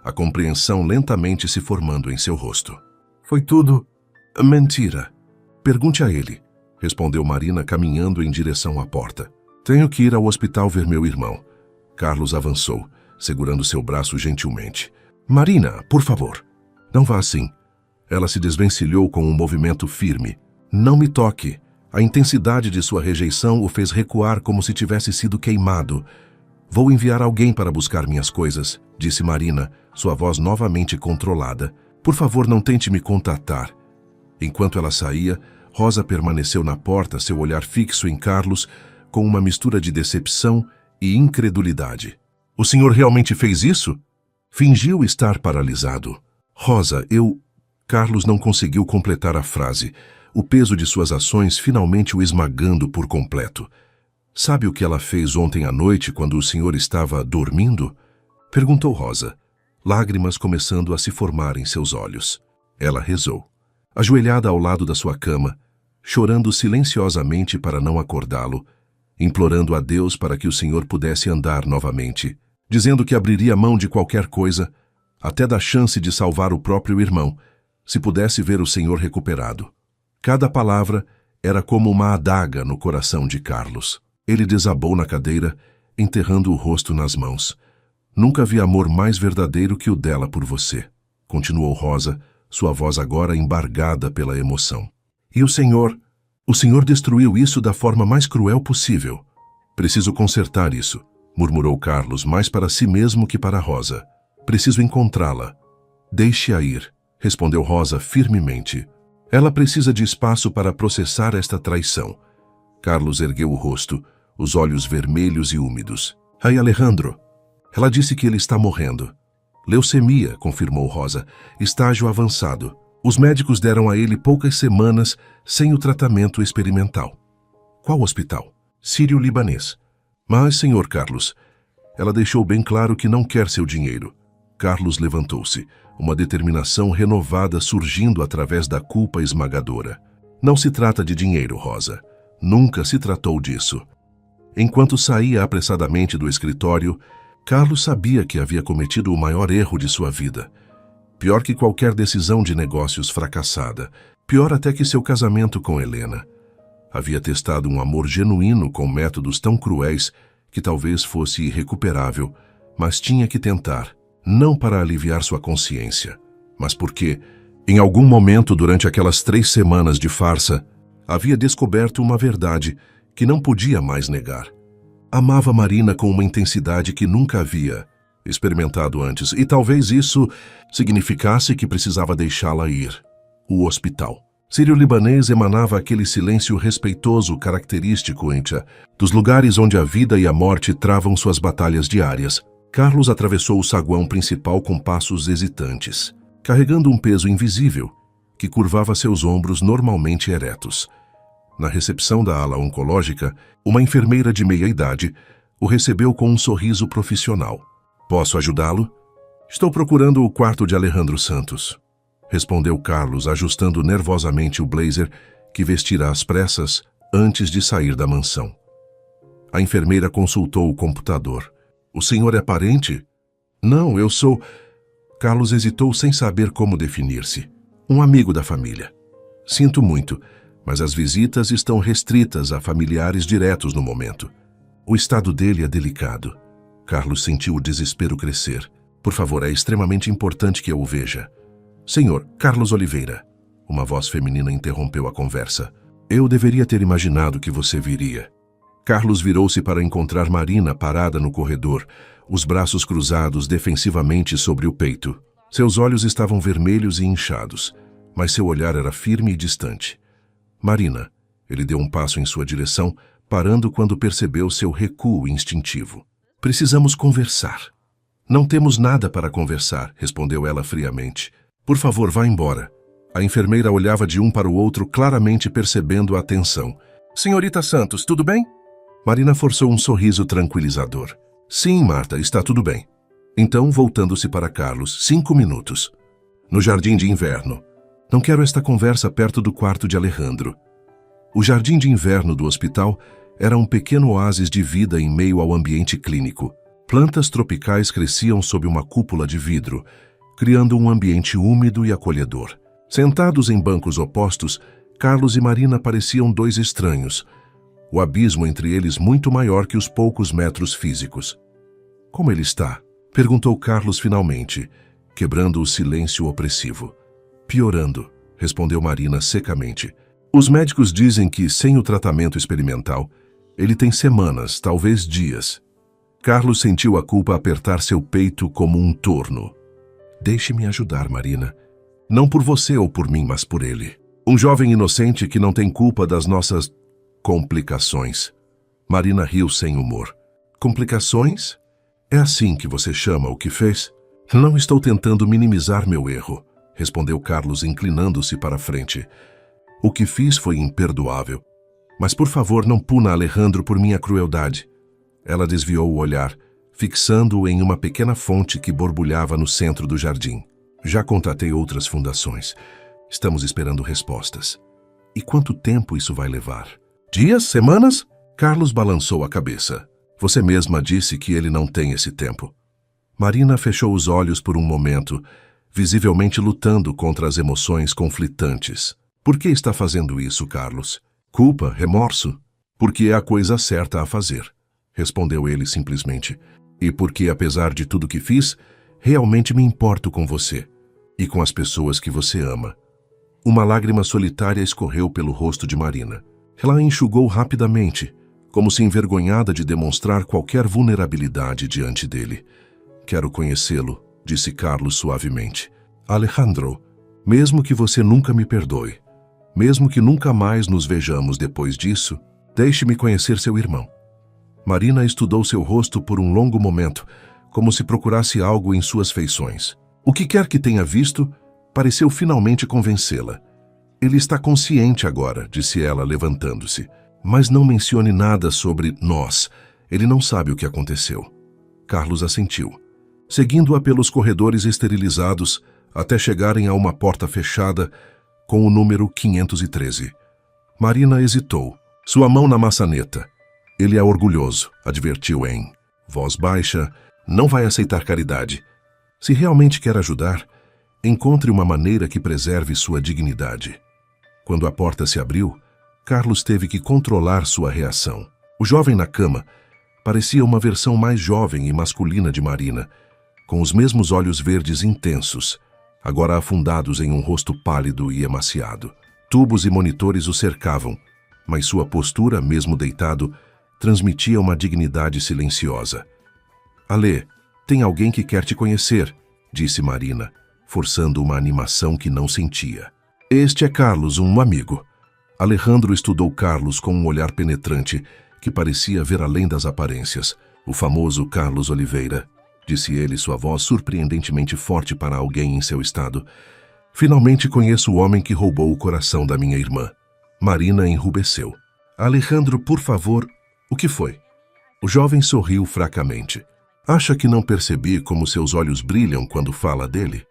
a compreensão lentamente se formando em seu rosto. Foi tudo mentira. Pergunte a ele, respondeu Marina, caminhando em direção à porta. Tenho que ir ao hospital ver meu irmão. Carlos avançou, segurando seu braço gentilmente. Marina, por favor. Não vá assim. Ela se desvencilhou com um movimento firme. Não me toque. A intensidade de sua rejeição o fez recuar como se tivesse sido queimado. Vou enviar alguém para buscar minhas coisas, disse Marina, sua voz novamente controlada. Por favor, não tente me contatar. Enquanto ela saía, Rosa permaneceu na porta, seu olhar fixo em Carlos, com uma mistura de decepção e incredulidade. O senhor realmente fez isso? Fingiu estar paralisado. Rosa, Carlos não conseguiu completar a frase, o peso de suas ações finalmente o esmagando por completo. Sabe o que ela fez ontem à noite quando o senhor estava dormindo? Perguntou Rosa, lágrimas começando a se formar em seus olhos. Ela rezou. ajoelhada ao lado da sua cama, chorando silenciosamente para não acordá-lo, implorando a Deus para que o Senhor pudesse andar novamente, dizendo que abriria mão de qualquer coisa, até da chance de salvar o próprio irmão, se pudesse ver o Senhor recuperado. Cada palavra era como uma adaga no coração de Carlos. Ele desabou na cadeira, enterrando o rosto nas mãos. Nunca vi amor mais verdadeiro que o dela por você, continuou Rosa, sua voz agora embargada pela emoção. E o Senhor destruiu isso da forma mais cruel possível. Preciso consertar isso, murmurou Carlos, mais para si mesmo que para Rosa. Preciso encontrá-la. Deixe-a ir, respondeu Rosa firmemente. Ela precisa de espaço para processar esta traição. Carlos ergueu o rosto, os olhos vermelhos e úmidos. Ai, Alejandro. Ela disse que ele está morrendo. Leucemia, confirmou Rosa. Estágio avançado. Os médicos deram a ele poucas semanas sem o tratamento experimental. Qual hospital? Sírio-Libanês. Mas, senhor Carlos, ela deixou bem claro que não quer seu dinheiro. Carlos levantou-se, uma determinação renovada surgindo através da culpa esmagadora. Não se trata de dinheiro, Rosa. Nunca se tratou disso. Enquanto saía apressadamente do escritório, Carlos sabia que havia cometido o maior erro de sua vida. Pior que qualquer decisão de negócios fracassada. Pior até que seu casamento com Helena. Havia testado um amor genuíno com métodos tão cruéis que talvez fosse irrecuperável, mas tinha que tentar, não para aliviar sua consciência, mas porque, em algum momento durante aquelas 3 semanas de farsa, havia descoberto uma verdade que não podia mais negar. Amava Marina com uma intensidade que nunca havia experimentado antes, e talvez isso significasse que precisava deixá-la ir. O hospital. Sírio-Libanês emanava aquele silêncio respeitoso característico dos lugares onde a vida e a morte travam suas batalhas diárias. Carlos atravessou o saguão principal com passos hesitantes, carregando um peso invisível que curvava seus ombros normalmente eretos. Na recepção da ala oncológica, uma enfermeira de meia-idade o recebeu com um sorriso profissional. Posso ajudá-lo? Estou procurando o quarto de Alejandro Santos, respondeu Carlos, ajustando nervosamente o blazer que vestira às pressas antes de sair da mansão. A enfermeira consultou o computador. O senhor é parente? Não, eu sou... Carlos hesitou sem saber como definir-se. Um amigo da família. Sinto muito, mas as visitas estão restritas a familiares diretos no momento. O estado dele é delicado. Carlos sentiu o desespero crescer. Por favor, é extremamente importante que eu o veja. Senhor, Carlos Oliveira. Uma voz feminina interrompeu a conversa. Eu deveria ter imaginado que você viria. Carlos virou-se para encontrar Marina parada no corredor, os braços cruzados defensivamente sobre o peito. Seus olhos estavam vermelhos e inchados, mas seu olhar era firme e distante. Marina, ele deu um passo em sua direção, parando quando percebeu seu recuo instintivo. Precisamos conversar. Não temos nada para conversar, respondeu ela friamente. Por favor, vá embora. A enfermeira olhava de um para o outro, claramente percebendo a tensão. Senhorita Santos, tudo bem? Marina forçou um sorriso tranquilizador. Sim, Marta, está tudo bem. Então, voltando-se para Carlos, 5 minutos. No jardim de inverno. Não quero esta conversa perto do quarto de Alejandro. O jardim de inverno do hospital era um pequeno oásis de vida em meio ao ambiente clínico. Plantas tropicais cresciam sob uma cúpula de vidro, criando um ambiente úmido e acolhedor. Sentados em bancos opostos, Carlos e Marina pareciam 2 estranhos, o abismo entre eles muito maior que os poucos metros físicos. Como ele está? Perguntou Carlos finalmente, quebrando o silêncio opressivo. Piorando, respondeu Marina secamente. Os médicos dizem que, sem o tratamento experimental, ele tem semanas, talvez dias. Carlos sentiu a culpa apertar seu peito como um torno. Deixe-me ajudar, Marina. Não por você ou por mim, mas por ele. Um jovem inocente que não tem culpa das nossas complicações. Marina riu sem humor. Complicações? É assim que você chama o que fez? Não estou tentando minimizar meu erro, respondeu Carlos, inclinando-se para a frente. O que fiz foi imperdoável. Mas por favor, não puna Alejandro por minha crueldade. Ela desviou o olhar, fixando-o em uma pequena fonte que borbulhava no centro do jardim. Já contatei outras fundações. Estamos esperando respostas. E quanto tempo isso vai levar? Dias? Semanas? Carlos balançou a cabeça. Você mesma disse que ele não tem esse tempo. Marina fechou os olhos por um momento, visivelmente lutando contra as emoções conflitantes. Por que está fazendo isso, Carlos? Culpa? Remorso? Porque é a coisa certa a fazer, respondeu ele simplesmente. E porque, apesar de tudo que fiz, realmente me importo com você e com as pessoas que você ama. Uma lágrima solitária escorreu pelo rosto de Marina. Ela a enxugou rapidamente, como se envergonhada de demonstrar qualquer vulnerabilidade diante dele. Quero conhecê-lo, disse Carlos suavemente. Alejandro, mesmo que você nunca me perdoe, mesmo que nunca mais nos vejamos depois disso, deixe-me conhecer seu irmão. Marina estudou seu rosto por um longo momento, como se procurasse algo em suas feições. O que quer que tenha visto, pareceu finalmente convencê-la. Ele está consciente agora, disse ela, levantando-se. Mas não mencione nada sobre nós. Ele não sabe o que aconteceu. Carlos assentiu, seguindo-a pelos corredores esterilizados até chegarem a uma porta fechada com o número 513. Marina hesitou, sua mão na maçaneta. Ele é orgulhoso, advertiu em voz baixa. Não vai aceitar caridade. Se realmente quer ajudar, encontre uma maneira que preserve sua dignidade. Quando a porta se abriu, Carlos teve que controlar sua reação. O jovem na cama parecia uma versão mais jovem e masculina de Marina, com os mesmos olhos verdes intensos, agora afundados em um rosto pálido e emaciado. Tubos e monitores o cercavam, mas sua postura, mesmo deitado, transmitia uma dignidade silenciosa. Alê, tem alguém que quer te conhecer, disse Marina, forçando uma animação que não sentia. Este é Carlos, um amigo. Alejandro estudou Carlos com um olhar penetrante que parecia ver além das aparências. O famoso Carlos Oliveira, disse ele, sua voz surpreendentemente forte para alguém em seu estado. Finalmente conheço o homem que roubou o coração da minha irmã. Marina enrubesceu. Alejandro, por favor, o que foi? O jovem sorriu fracamente. Acha que não percebi como seus olhos brilham quando fala dele?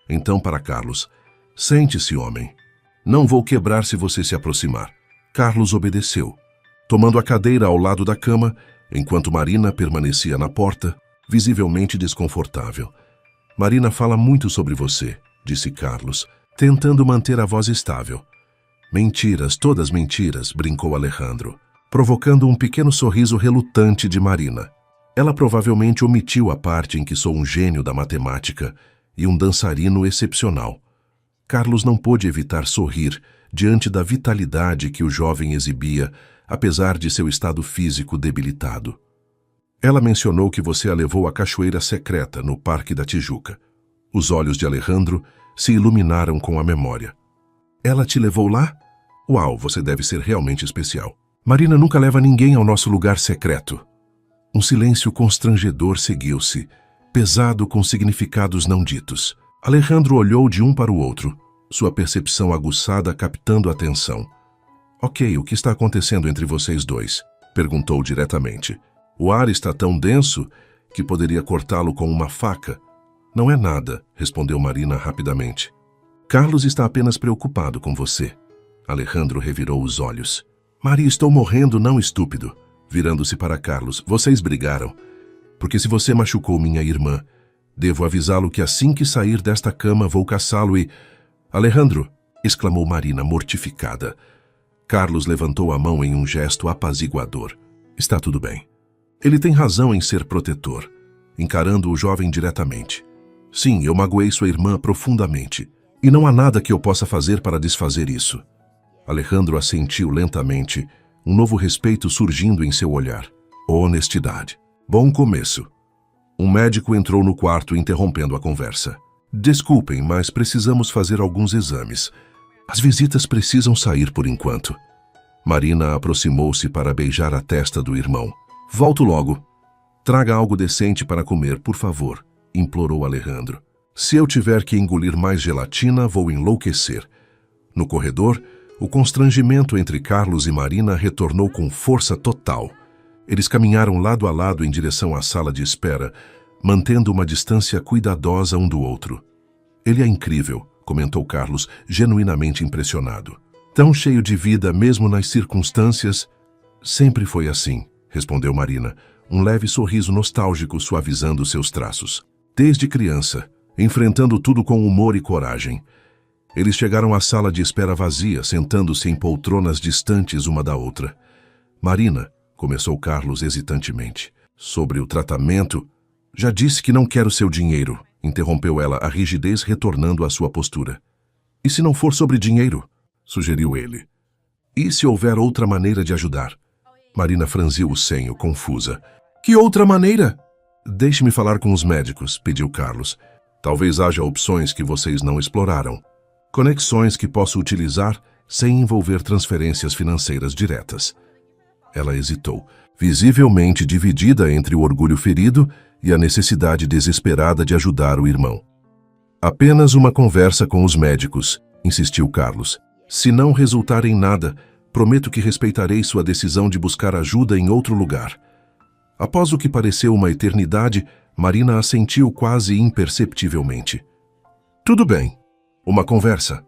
Então, para Carlos, sente-se, homem. Não vou quebrar se você se aproximar. Carlos obedeceu, tomando a cadeira ao lado da cama, enquanto Marina permanecia na porta, visivelmente desconfortável. Marina fala muito sobre você, disse Carlos, tentando manter a voz estável. Mentiras, todas mentiras, brincou Alejandro, provocando um pequeno sorriso relutante de Marina. Ela provavelmente omitiu a parte em que sou um gênio da matemática e um dançarino excepcional. Carlos não pôde evitar sorrir diante da vitalidade que o jovem exibia, apesar de seu estado físico debilitado. Ela mencionou que você a levou à cachoeira secreta no Parque da Tijuca. Os olhos de Alejandro se iluminaram com a memória. Ela te levou lá? Uau, você deve ser realmente especial. Marina nunca leva ninguém ao nosso lugar secreto. Um silêncio constrangedor seguiu-se, pesado com significados não ditos. Alejandro olhou de um para o outro, sua percepção aguçada captando a atenção. Ok, o que está acontecendo entre vocês dois? Perguntou diretamente. O ar está tão denso que poderia cortá-lo com uma faca. Não é nada, respondeu Marina rapidamente. Carlos está apenas preocupado com você. Alejandro revirou os olhos. Maria, estou morrendo, não estúpido. Virando-se para Carlos, vocês brigaram. Porque se você machucou minha irmã, devo avisá-lo que assim que sair desta cama vou caçá-lo e... Alejandro, exclamou Marina mortificada. Carlos levantou a mão em um gesto apaziguador. Está tudo bem. Ele tem razão em ser protetor, encarando o jovem diretamente. Sim, eu magoei sua irmã profundamente, e não há nada que eu possa fazer para desfazer isso. Alejandro assentiu lentamente, um novo respeito surgindo em seu olhar. Honestidade. Bom começo. Um médico entrou no quarto, interrompendo a conversa. Desculpem, mas precisamos fazer alguns exames. As visitas precisam sair por enquanto. Marina aproximou-se para beijar a testa do irmão. Volto logo. Traga algo decente para comer, por favor, implorou Alejandro. Se eu tiver que engolir mais gelatina, vou enlouquecer. No corredor, o constrangimento entre Carlos e Marina retornou com força total. Eles caminharam lado a lado em direção à sala de espera, mantendo uma distância cuidadosa um do outro. Ele é incrível, comentou Carlos, genuinamente impressionado. Tão cheio de vida mesmo nas circunstâncias. Sempre foi assim, respondeu Marina, um leve sorriso nostálgico suavizando seus traços. Desde criança, enfrentando tudo com humor e coragem. Eles chegaram à sala de espera vazia, sentando-se em poltronas distantes uma da outra. Marina, começou Carlos hesitantemente. Sobre o tratamento... Já disse que não quero seu dinheiro, interrompeu ela, a rigidez retornando à sua postura. E se não for sobre dinheiro? Sugeriu ele. E se houver outra maneira de ajudar? Marina franziu o senho, confusa. Que outra maneira? Deixe-me falar com os médicos, pediu Carlos. Talvez haja opções que vocês não exploraram. Conexões que posso utilizar sem envolver transferências financeiras diretas. Ela hesitou, visivelmente dividida entre o orgulho ferido e a necessidade desesperada de ajudar o irmão. Apenas uma conversa com os médicos, insistiu Carlos. Se não resultar em nada, prometo que respeitarei sua decisão de buscar ajuda em outro lugar. Após o que pareceu uma eternidade, Marina assentiu quase imperceptivelmente. Tudo bem. Uma conversa.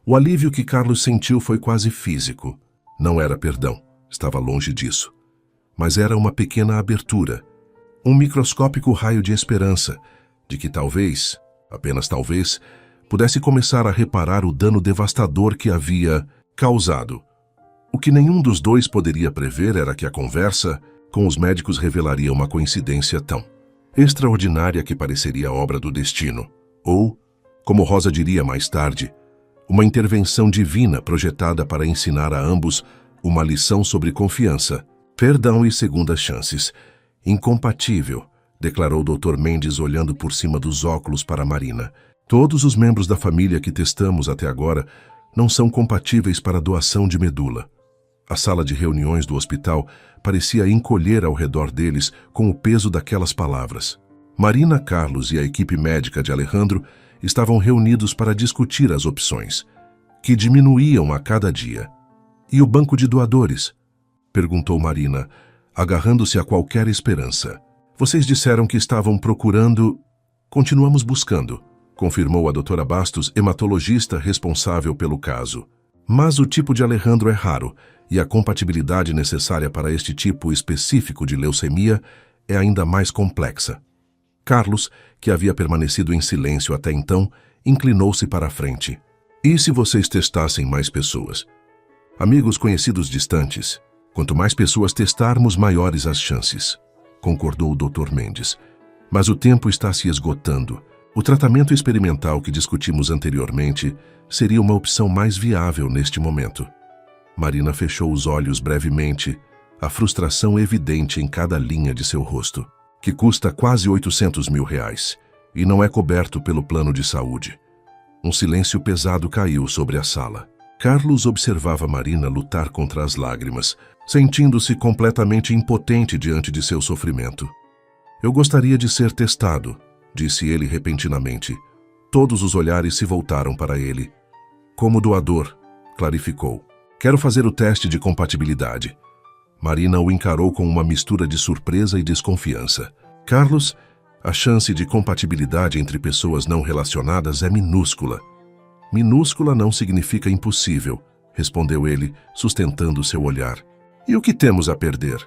O alívio que Carlos sentiu foi quase físico. Não era perdão, estava longe disso. Mas era uma pequena abertura, um microscópico raio de esperança, de que talvez, apenas talvez, pudesse começar a reparar o dano devastador que havia causado. O que nenhum dos dois poderia prever era que a conversa com os médicos revelaria uma coincidência tão extraordinária que pareceria obra do destino, ou, como Rosa diria mais tarde, uma intervenção divina projetada para ensinar a ambos uma lição sobre confiança, perdão e segundas chances. Incompatível, declarou Dr. Mendes olhando por cima dos óculos para Marina. Todos os membros da família que testamos até agora não são compatíveis para a doação de medula. A sala de reuniões do hospital parecia encolher ao redor deles com o peso daquelas palavras. Marina, Carlos e a equipe médica de Alejandro estavam reunidos para discutir as opções, que diminuíam a cada dia. E o banco de doadores? Perguntou Marina, agarrando-se a qualquer esperança. Vocês disseram que estavam procurando... Continuamos buscando, confirmou a doutora Bastos, hematologista responsável pelo caso. Mas o tipo de Alejandro é raro, e a compatibilidade necessária para este tipo específico de leucemia é ainda mais complexa. Carlos, que havia permanecido em silêncio até então, inclinou-se para a frente. E se vocês testassem mais pessoas? Amigos conhecidos distantes. Quanto mais pessoas testarmos, maiores as chances, concordou o Dr. Mendes. Mas o tempo está se esgotando. O tratamento experimental que discutimos anteriormente seria uma opção mais viável neste momento. Marina fechou os olhos brevemente, a frustração evidente em cada linha de seu rosto, que custa quase R$800 mil, e não é coberto pelo plano de saúde. Um silêncio pesado caiu sobre a sala. Carlos observava Marina lutar contra as lágrimas, sentindo-se completamente impotente diante de seu sofrimento. Eu gostaria de ser testado, disse ele repentinamente. Todos os olhares se voltaram para ele. Como doador, clarificou. Quero fazer o teste de compatibilidade. Marina o encarou com uma mistura de surpresa e desconfiança. Carlos, a chance de compatibilidade entre pessoas não relacionadas é minúscula. Minúscula não significa impossível, respondeu ele, sustentando seu olhar. E o que temos a perder?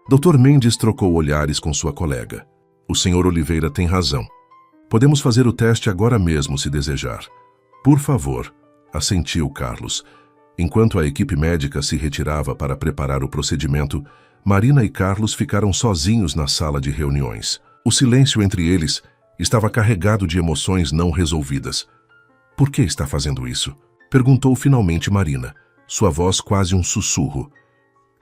Dr. Mendes trocou olhares com sua colega. O Sr. Oliveira tem razão. Podemos fazer o teste agora mesmo, se desejar. Por favor, assentiu Carlos. Enquanto a equipe médica se retirava para preparar o procedimento, Marina e Carlos ficaram sozinhos na sala de reuniões. O silêncio entre eles estava carregado de emoções não resolvidas. Por que está fazendo isso? Perguntou finalmente Marina, sua voz quase um sussurro.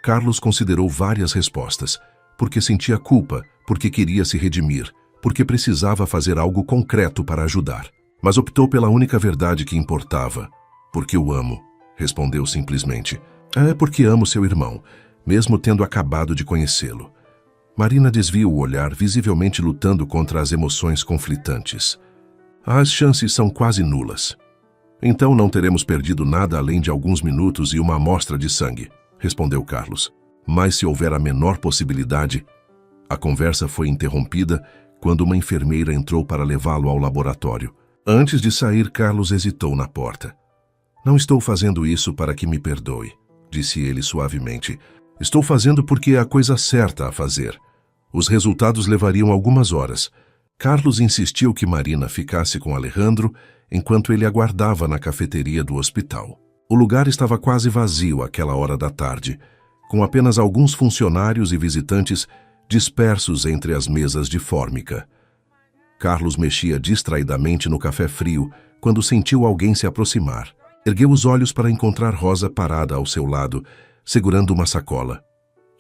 Carlos considerou várias respostas. Porque sentia culpa, porque queria se redimir, porque precisava fazer algo concreto para ajudar. Mas optou pela única verdade que importava. Porque o amo, respondeu simplesmente. É porque amo seu irmão, mesmo tendo acabado de conhecê-lo. Marina desvia o olhar, visivelmente lutando contra as emoções conflitantes. As chances são quase nulas. Então não teremos perdido nada além de alguns minutos e uma amostra de sangue, respondeu Carlos. Mas se houver a menor possibilidade... A conversa foi interrompida quando uma enfermeira entrou para levá-lo ao laboratório. Antes de sair, Carlos hesitou na porta. Não estou fazendo isso para que me perdoe, disse ele suavemente. Estou fazendo porque é a coisa certa a fazer. Os resultados levariam algumas horas. Carlos insistiu que Marina ficasse com Alejandro enquanto ele aguardava na cafeteria do hospital. O lugar estava quase vazio àquela hora da tarde, com apenas alguns funcionários e visitantes dispersos entre as mesas de fórmica. Carlos mexia distraidamente no café frio quando sentiu alguém se aproximar. Ergueu os olhos para encontrar Rosa parada ao seu lado, segurando uma sacola.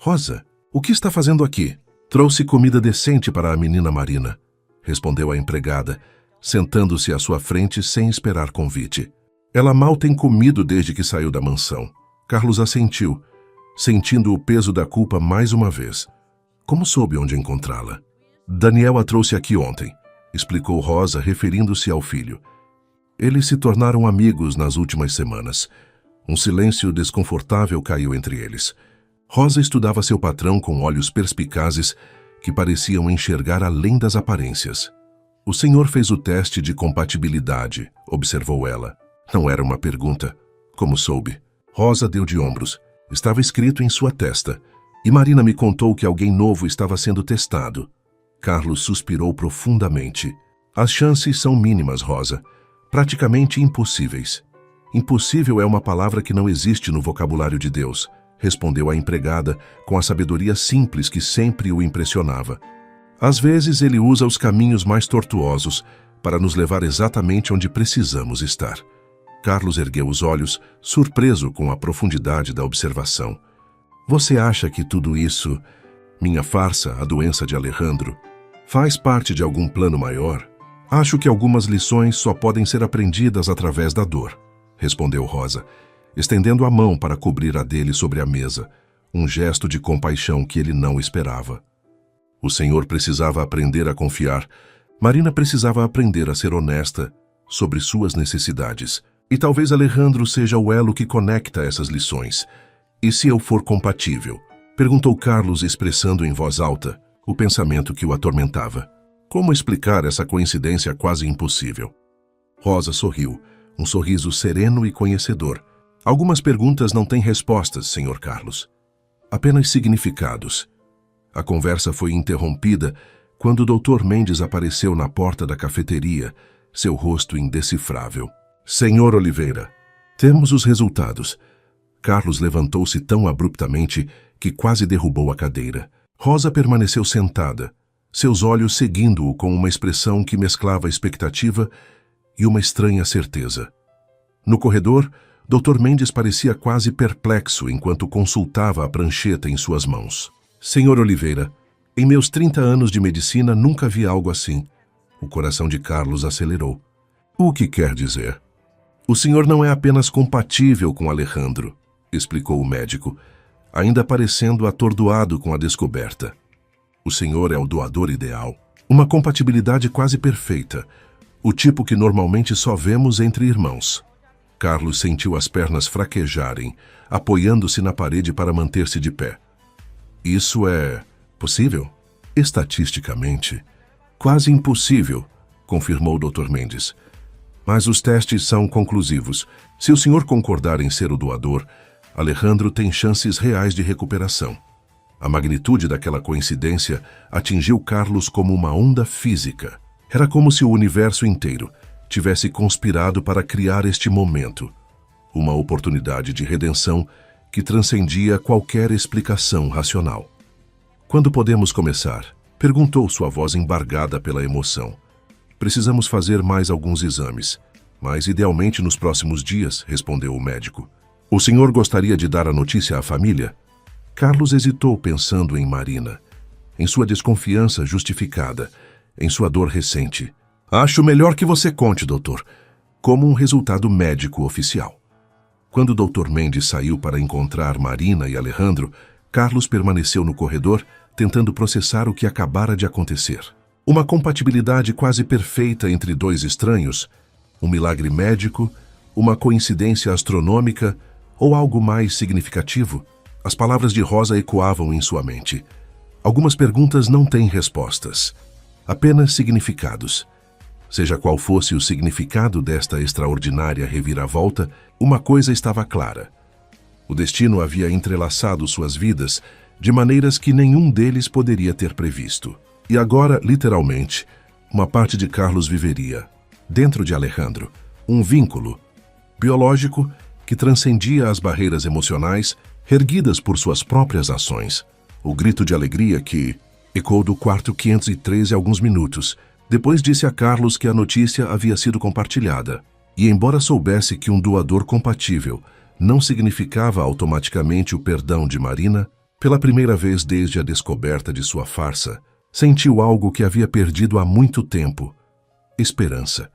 Rosa, o que está fazendo aqui? Trouxe comida decente para a menina Marina, respondeu a empregada, sentando-se à sua frente sem esperar convite. Ela mal tem comido desde que saiu da mansão. Carlos assentiu, sentindo o peso da culpa mais uma vez. Como soube onde encontrá-la? Daniel a trouxe aqui ontem, explicou Rosa, referindo-se ao filho. Eles se tornaram amigos nas últimas semanas. Um silêncio desconfortável caiu entre eles. Rosa estudava seu patrão com olhos perspicazes que pareciam enxergar além das aparências. O senhor fez o teste de compatibilidade, observou ela. Não era uma pergunta. Como soube? Rosa deu de ombros. Estava escrito em sua testa. E Marina me contou que alguém novo estava sendo testado. Carlos suspirou profundamente. As chances são mínimas, Rosa. Praticamente impossíveis. Impossível é uma palavra que não existe no vocabulário de Deus, respondeu a empregada com a sabedoria simples que sempre o impressionava. Às vezes ele usa os caminhos mais tortuosos para nos levar exatamente onde precisamos estar. Carlos ergueu os olhos, surpreso com a profundidade da observação. Você acha que tudo isso, minha farsa, a doença de Alejandro, faz parte de algum plano maior? Acho que algumas lições só podem ser aprendidas através da dor, respondeu Rosa, estendendo a mão para cobrir a dele sobre a mesa, um gesto de compaixão que ele não esperava. O senhor precisava aprender a confiar. Marina precisava aprender a ser honesta sobre suas necessidades. E talvez Alejandro seja o elo que conecta essas lições. E se eu for compatível? Perguntou Carlos, expressando em voz alta o pensamento que o atormentava. Como explicar essa coincidência quase impossível? Rosa sorriu, um sorriso sereno e conhecedor. Algumas perguntas não têm respostas, Sr. Carlos. Apenas significados. A conversa foi interrompida quando o Dr. Mendes apareceu na porta da cafeteria, seu rosto indecifrável. Senhor Oliveira, temos os resultados. Carlos levantou-se tão abruptamente que quase derrubou a cadeira. Rosa permaneceu sentada, seus olhos seguindo-o com uma expressão que mesclava expectativa e uma estranha certeza. No corredor, Dr. Mendes parecia quase perplexo enquanto consultava a prancheta em suas mãos. Senhor Oliveira, em meus 30 anos de medicina nunca vi algo assim. O coração de Carlos acelerou. O que quer dizer? O senhor não é apenas compatível com Alejandro, explicou o médico, ainda parecendo atordoado com a descoberta. O senhor é o doador ideal. Uma compatibilidade quase perfeita, o tipo que normalmente só vemos entre irmãos. Carlos sentiu as pernas fraquejarem, apoiando-se na parede para manter-se de pé. Isso é possível? Estatisticamente, quase impossível, confirmou o Dr. Mendes. Mas os testes são conclusivos. Se o senhor concordar em ser o doador, Alejandro tem chances reais de recuperação. A magnitude daquela coincidência atingiu Carlos como uma onda física. Era como se o universo inteiro tivesse conspirado para criar este momento. Uma oportunidade de redenção que transcendia qualquer explicação racional. Quando podemos começar? Perguntou sua voz embargada pela emoção. Precisamos fazer mais alguns exames, mas idealmente nos próximos dias, respondeu o médico. O senhor gostaria de dar a notícia à família? Carlos hesitou pensando em Marina, em sua desconfiança justificada, em sua dor recente. Acho melhor que você conte, doutor, como um resultado médico oficial. Quando o Dr. Mendes saiu para encontrar Marina e Alejandro, Carlos permaneceu no corredor, tentando processar o que acabara de acontecer. Uma compatibilidade quase perfeita entre dois estranhos, um milagre médico, uma coincidência astronômica ou algo mais significativo? As palavras de Rosa ecoavam em sua mente. Algumas perguntas não têm respostas, apenas significados. Seja qual fosse o significado desta extraordinária reviravolta, uma coisa estava clara. O destino havia entrelaçado suas vidas de maneiras que nenhum deles poderia ter previsto. E agora, literalmente, uma parte de Carlos viveria, dentro de Alejandro, um vínculo biológico que transcendia as barreiras emocionais erguidas por suas próprias ações. O grito de alegria que ecoou do quarto 513 alguns minutos. Depois disse a Carlos que a notícia havia sido compartilhada. E embora soubesse que um doador compatível não significava automaticamente o perdão de Marina, pela primeira vez desde a descoberta de sua farsa, sentiu algo que havia perdido há muito tempo: esperança.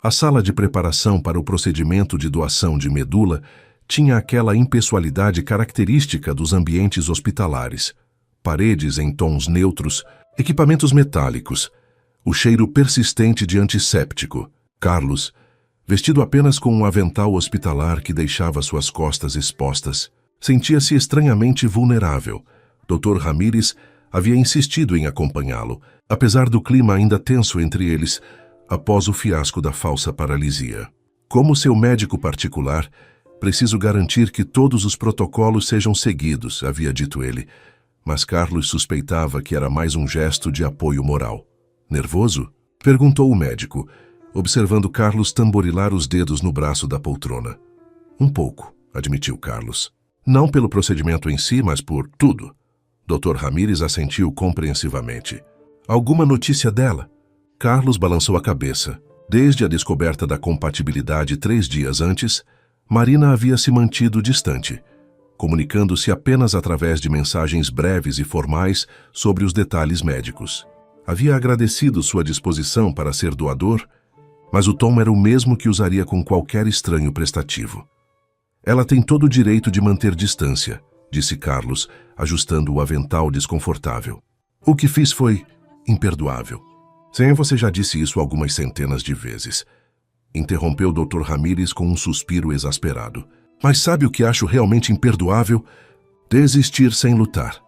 A sala de preparação para o procedimento de doação de medula tinha aquela impessoalidade característica dos ambientes hospitalares. Paredes em tons neutros, equipamentos metálicos, o cheiro persistente de antisséptico. Carlos, vestido apenas com um avental hospitalar que deixava suas costas expostas, sentia-se estranhamente vulnerável. Dr. Ramírez havia insistido em acompanhá-lo, apesar do clima ainda tenso entre eles, após o fiasco da falsa paralisia. Como seu médico particular, preciso garantir que todos os protocolos sejam seguidos, havia dito ele, mas Carlos suspeitava que era mais um gesto de apoio moral. Nervoso? Perguntou o médico, observando Carlos tamborilar os dedos no braço da poltrona. Um pouco, admitiu Carlos. Não pelo procedimento em si, mas por tudo. Dr. Ramírez assentiu compreensivamente. Alguma notícia dela? Carlos balançou a cabeça. Desde a descoberta da compatibilidade 3 dias antes, Marina havia se mantido distante, comunicando-se apenas através de mensagens breves e formais sobre os detalhes médicos. Havia agradecido sua disposição para ser doador, mas o tom era o mesmo que usaria com qualquer estranho prestativo. Ela tem todo o direito de manter distância, disse Carlos, ajustando o avental desconfortável. O que fiz foi imperdoável. Sim, você já disse isso algumas centenas de vezes. Interrompeu Dr. Ramírez com um suspiro exasperado. Mas sabe o que acho realmente imperdoável? Desistir sem lutar.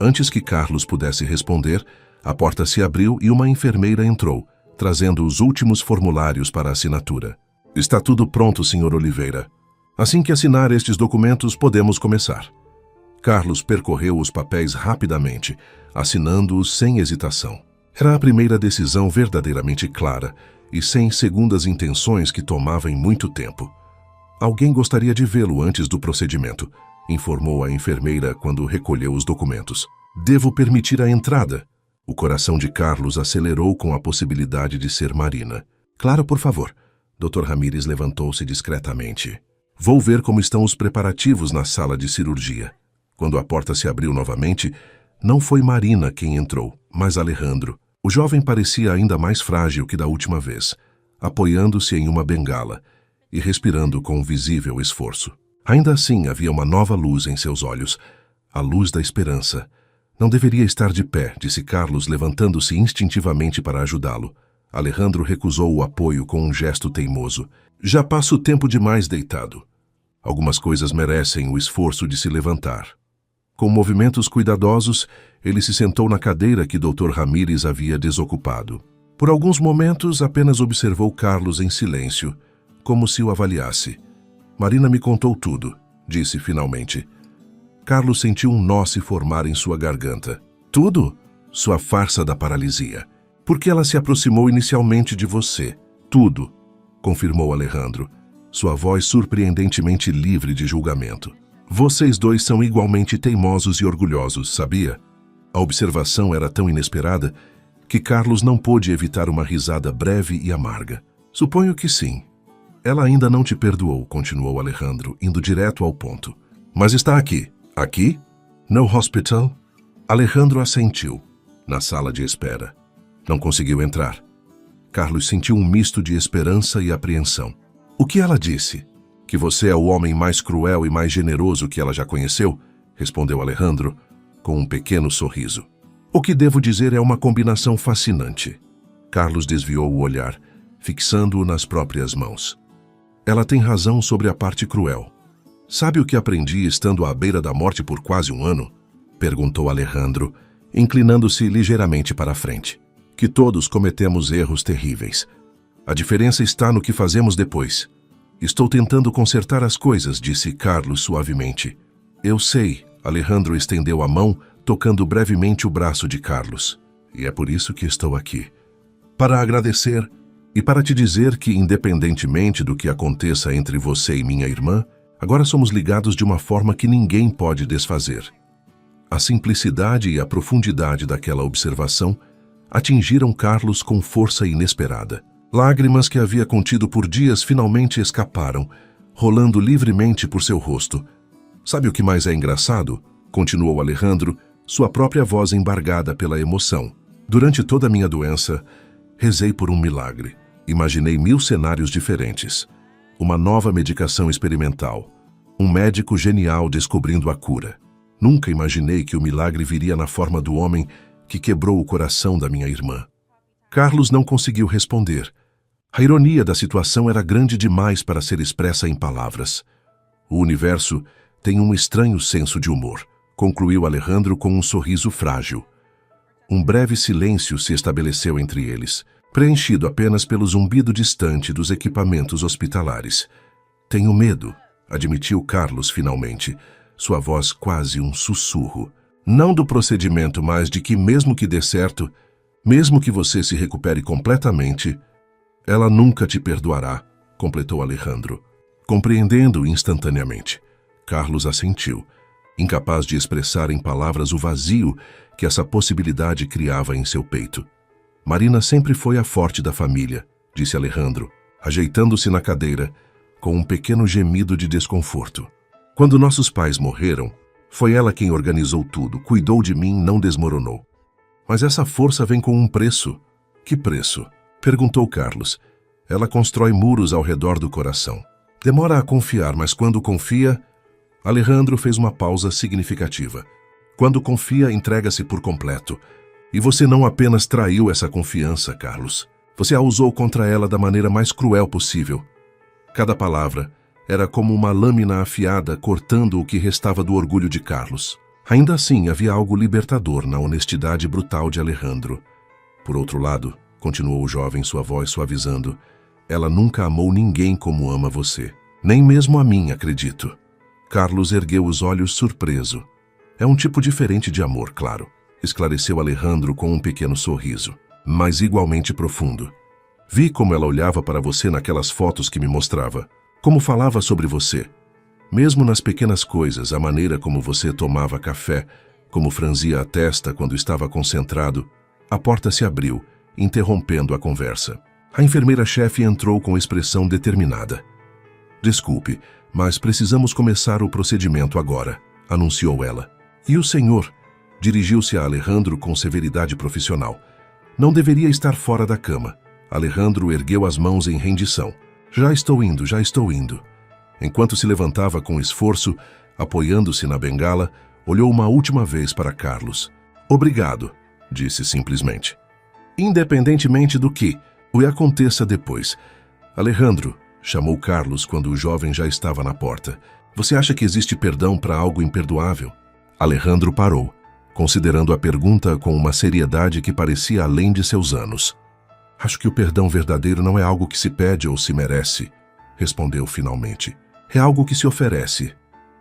Antes que Carlos pudesse responder, a porta se abriu e uma enfermeira entrou, trazendo os últimos formulários para assinatura. Está tudo pronto, Sr. Oliveira. Assim que assinar estes documentos, podemos começar. Carlos percorreu os papéis rapidamente, assinando-os sem hesitação. Era a primeira decisão verdadeiramente clara e sem segundas intenções que tomava em muito tempo. Alguém gostaria de vê-lo antes do procedimento, informou a enfermeira quando recolheu os documentos. Devo permitir a entrada. O coração de Carlos acelerou com a possibilidade de ser Marina. Claro, por favor. Dr. Ramírez levantou-se discretamente. Vou ver como estão os preparativos na sala de cirurgia. Quando a porta se abriu novamente, não foi Marina quem entrou, mas Alejandro. O jovem parecia ainda mais frágil que da última vez, apoiando-se em uma bengala e respirando com visível esforço. Ainda assim, havia uma nova luz em seus olhos, a luz da esperança. Não deveria estar de pé, disse Carlos, levantando-se instintivamente para ajudá-lo. Alejandro recusou o apoio com um gesto teimoso. Já passo tempo demais deitado. Algumas coisas merecem o esforço de se levantar. Com movimentos cuidadosos, ele se sentou na cadeira que Dr. Ramírez havia desocupado. Por alguns momentos, apenas observou Carlos em silêncio, como se o avaliasse. Marina me contou tudo, disse finalmente. Carlos sentiu um nó se formar em sua garganta. Tudo? Sua farsa da paralisia. Por que ela se aproximou inicialmente de você? Tudo, confirmou Alejandro, sua voz surpreendentemente livre de julgamento. Vocês dois são igualmente teimosos e orgulhosos, sabia? A observação era tão inesperada que Carlos não pôde evitar uma risada breve e amarga. Suponho que sim. Ela ainda não te perdoou, continuou Alejandro, indo direto ao ponto. Mas está aqui. Aqui? No hospital? Alejandro assentiu, na sala de espera. Não conseguiu entrar. Carlos sentiu um misto de esperança e apreensão. O que ela disse? Que você é o homem mais cruel e mais generoso que ela já conheceu? Respondeu Alejandro, com um pequeno sorriso. O que devo dizer é uma combinação fascinante. Carlos desviou o olhar, fixando-o nas próprias mãos. Ela tem razão sobre a parte cruel. Sabe o que aprendi estando à beira da morte por quase um ano? Perguntou Alejandro, inclinando-se ligeiramente para a frente. que todos cometemos erros terríveis. A diferença está no que fazemos depois. Estou tentando consertar as coisas, disse Carlos suavemente. Eu sei, Alejandro estendeu a mão, tocando brevemente o braço de Carlos. E é por isso que estou aqui. Para agradecer e para te dizer que, independentemente do que aconteça entre você e minha irmã, agora somos ligados de uma forma que ninguém pode desfazer. A simplicidade e a profundidade daquela observação atingiram Carlos com força inesperada. Lágrimas que havia contido por dias finalmente escaparam, rolando livremente por seu rosto. Sabe o que mais é engraçado? Continuou Alejandro, sua própria voz embargada pela emoção. Durante toda a minha doença, rezei por um milagre. Imaginei 1000 cenários diferentes. Uma nova medicação experimental. Um médico genial descobrindo a cura. Nunca imaginei que o milagre viria na forma do homem que quebrou o coração da minha irmã. Carlos não conseguiu responder. A ironia da situação era grande demais para ser expressa em palavras. O universo tem um estranho senso de humor, concluiu Alejandro com um sorriso frágil. Um breve silêncio se estabeleceu entre eles, preenchido apenas pelo zumbido distante dos equipamentos hospitalares. Tenho medo, admitiu Carlos finalmente, sua voz quase um sussurro. Não do procedimento, mas de que mesmo que dê certo, mesmo que você se recupere completamente, ela nunca te perdoará, completou Alejandro. Compreendendo instantaneamente, Carlos assentiu, incapaz de expressar em palavras o vazio que essa possibilidade criava em seu peito. Marina sempre foi a forte da família, disse Alejandro, ajeitando-se na cadeira, com um pequeno gemido de desconforto. Quando nossos pais morreram, foi ela quem organizou tudo, cuidou de mim, não desmoronou. Mas essa força vem com um preço. Que preço? Perguntou Carlos. Ela constrói muros ao redor do coração. Demora a confiar, mas quando confia... Alejandro fez uma pausa significativa. Quando confia, entrega-se por completo. E você não apenas traiu essa confiança, Carlos. Você a usou contra ela da maneira mais cruel possível. Cada palavra era como uma lâmina afiada cortando o que restava do orgulho de Carlos. Ainda assim, havia algo libertador na honestidade brutal de Alejandro. Por outro lado, continuou o jovem, sua voz suavizando, ela nunca amou ninguém como ama você. Nem mesmo a mim, acredito. Carlos ergueu os olhos surpreso. É um tipo diferente de amor, claro, esclareceu Alejandro com um pequeno sorriso, mas igualmente profundo. Vi como ela olhava para você naquelas fotos que me mostrava, como falava sobre você. Mesmo nas pequenas coisas, a maneira como você tomava café, como franzia a testa quando estava concentrado. A porta se abriu, interrompendo a conversa. A enfermeira-chefe entrou com expressão determinada. Desculpe, mas precisamos começar o procedimento agora, anunciou ela. E o senhor? Dirigiu-se a Alejandro com severidade profissional. Não deveria estar fora da cama. Alejandro ergueu as mãos em rendição. Já estou indo, já estou indo. Enquanto se levantava com esforço, apoiando-se na bengala, olhou uma última vez para Carlos. Obrigado, disse simplesmente. Independentemente do que o aconteça depois. Alejandro, chamou Carlos quando o jovem já estava na porta. Você acha que existe perdão para algo imperdoável? Alejandro parou, considerando a pergunta com uma seriedade que parecia além de seus anos. Acho que o perdão verdadeiro não é algo que se pede ou se merece, respondeu finalmente. É algo que se oferece,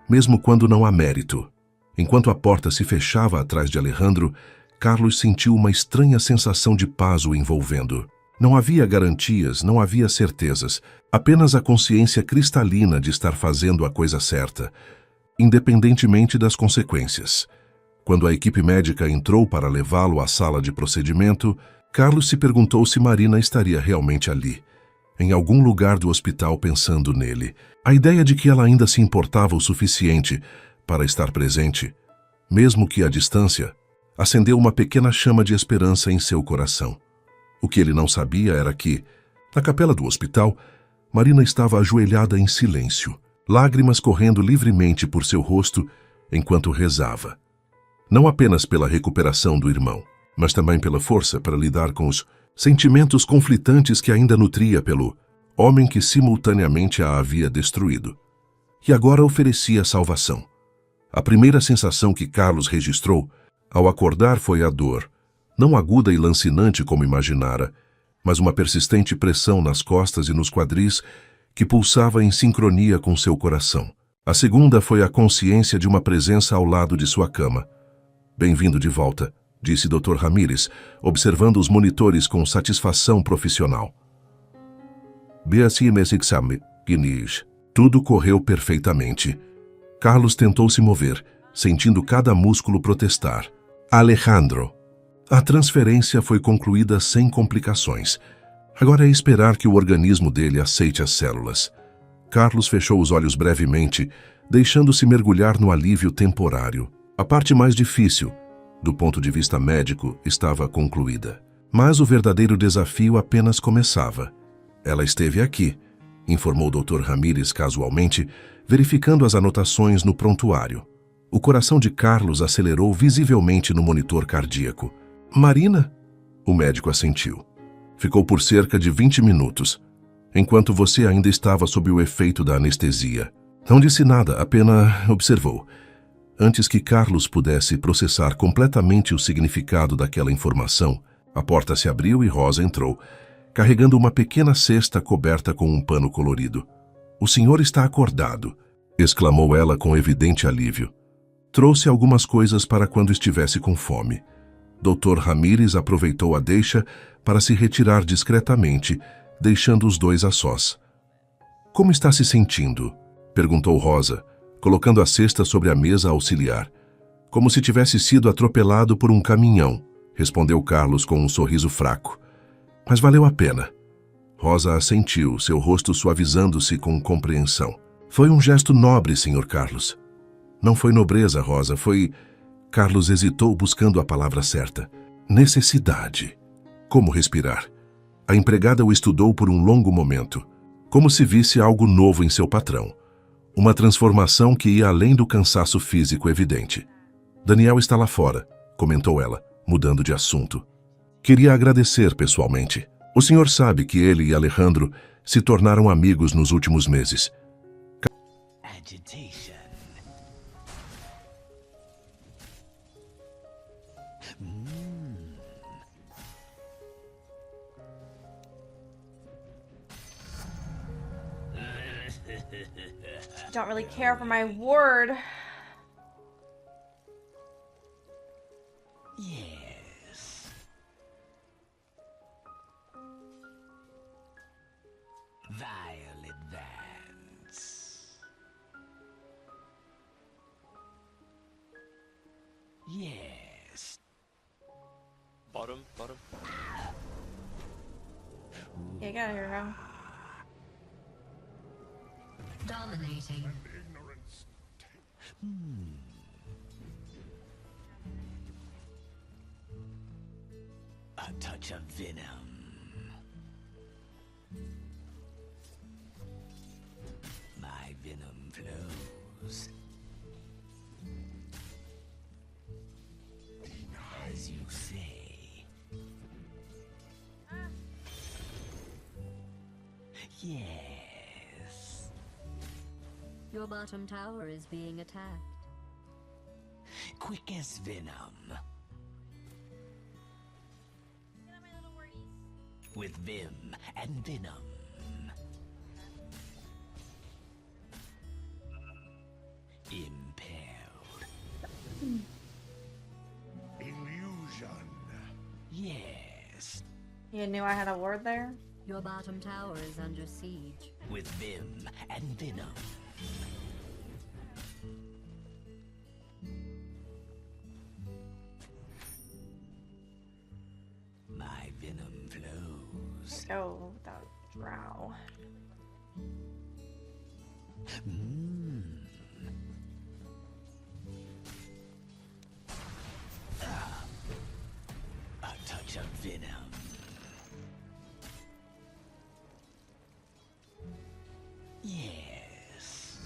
mesmo quando não há mérito. Enquanto a porta se fechava atrás de Alejandro, Carlos sentiu uma estranha sensação de paz o envolvendo. Não havia garantias, não havia certezas, apenas a consciência cristalina de estar fazendo a coisa certa, independentemente das consequências. Quando a equipe médica entrou para levá-lo à sala de procedimento, Carlos se perguntou se Marina estaria realmente ali, em algum lugar do hospital pensando nele. A ideia de que ela ainda se importava o suficiente para estar presente, mesmo que à distância, acendeu uma pequena chama de esperança em seu coração. O que ele não sabia era que, na capela do hospital, Marina estava ajoelhada em silêncio, lágrimas correndo livremente por seu rosto enquanto rezava. Não apenas pela recuperação do irmão, mas também pela força para lidar com os sentimentos conflitantes que ainda nutria pelo homem que simultaneamente a havia destruído. E agora oferecia salvação. A primeira sensação que Carlos registrou ao acordar foi a dor, Não aguda e lancinante como imaginara, mas uma persistente pressão nas costas e nos quadris que pulsava em sincronia com seu coração. A segunda foi a consciência de uma presença ao lado de sua cama. Bem-vindo de volta, disse Dr. Ramírez, observando os monitores com satisfação profissional. Tudo correu perfeitamente. Carlos tentou se mover, sentindo cada músculo protestar. Alejandro. A transferência foi concluída sem complicações. Agora é esperar que o organismo dele aceite as células. Carlos fechou os olhos brevemente, deixando-se mergulhar no alívio temporário. A parte mais difícil, do ponto de vista médico, estava concluída. Mas o verdadeiro desafio apenas começava. Ela esteve aqui, informou o Dr. Ramírez casualmente, verificando as anotações no prontuário. O coração de Carlos acelerou visivelmente no monitor cardíaco. Marina? O médico assentiu. Ficou por cerca de 20 minutos, enquanto você ainda estava sob o efeito da anestesia. Não disse nada, apenas observou. Antes que Carlos pudesse processar completamente o significado daquela informação, a porta se abriu e Rosa entrou, carregando uma pequena cesta coberta com um pano colorido. O senhor está acordado, exclamou ela com evidente alívio. Trouxe algumas coisas para quando estivesse com fome. Dr. Ramírez aproveitou a deixa para se retirar discretamente, deixando os dois a sós. Como está se sentindo? Perguntou Rosa, colocando a cesta sobre a mesa auxiliar. Como se tivesse sido atropelado por um caminhão, respondeu Carlos com um sorriso fraco. Mas valeu a pena. Rosa assentiu, seu rosto suavizando-se com compreensão. Foi um gesto nobre, Sr. Carlos. Não foi nobreza, Rosa, foi... Carlos hesitou buscando a palavra certa. Necessidade. Como respirar? A empregada o estudou por um longo momento, como se visse algo novo em seu patrão. Uma transformação que ia além do cansaço físico evidente. Daniel está lá fora, comentou ela, mudando de assunto. Queria agradecer pessoalmente. O senhor sabe que ele e Alejandro se tornaram amigos nos últimos meses. Agitation. Don't really care for my ward. Yes. Violet Vance. Yes. Bottom. Yeah, get out of here, go. Dominating. A touch of venom. My venom flows. As you say. Yes. Your bottom tower is being attacked. Quick as venom. With vim and venom. Impaled. Illusion. Yes. You knew I had a ward there? Your bottom tower is under siege. With vim and venom. My venom flows. Go without drow. A touch of venom. Yes.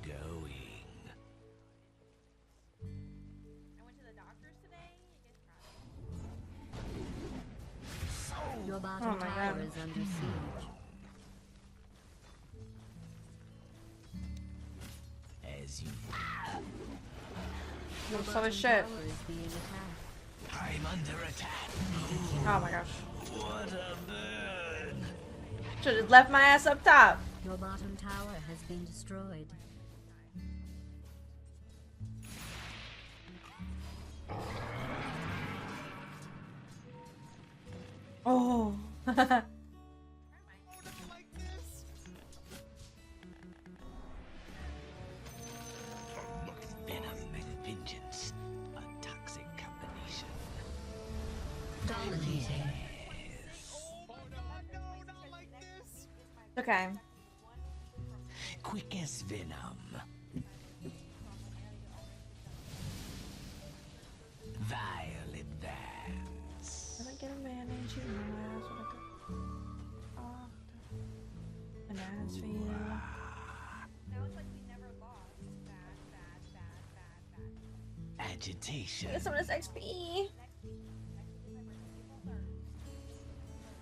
Going. I went to the doctor's today. Your bottom Oh my tower God. is under siege. As you Your So bottom is shit. tower is being attacked. I'm under attack. Oh my gosh. What a burn! Should have left my ass up top. Your bottom tower has been destroyed. Oh. Venom and vengeance. A toxic combination. Dominating. Okay. Quick as venom. Vile advance. Did I get a man and shoot my ass with a gun? Oh. An ass for you. Now it's like we never lost. Bad. Agitation. Get some of this XP.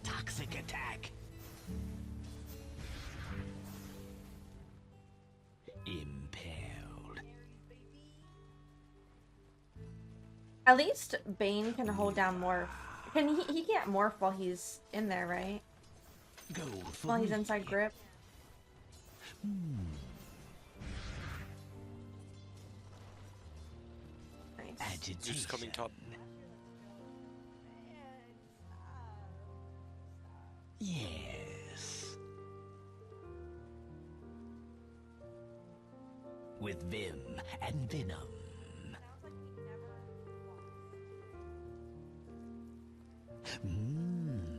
Toxic attack. Impaled. At least Bane can hold down morph. Can he can't morph while he's in there, right? Go for While he's me. inside grip. Nice. Agitation. Zeus coming top. Yes. With vim and venom. Mmm.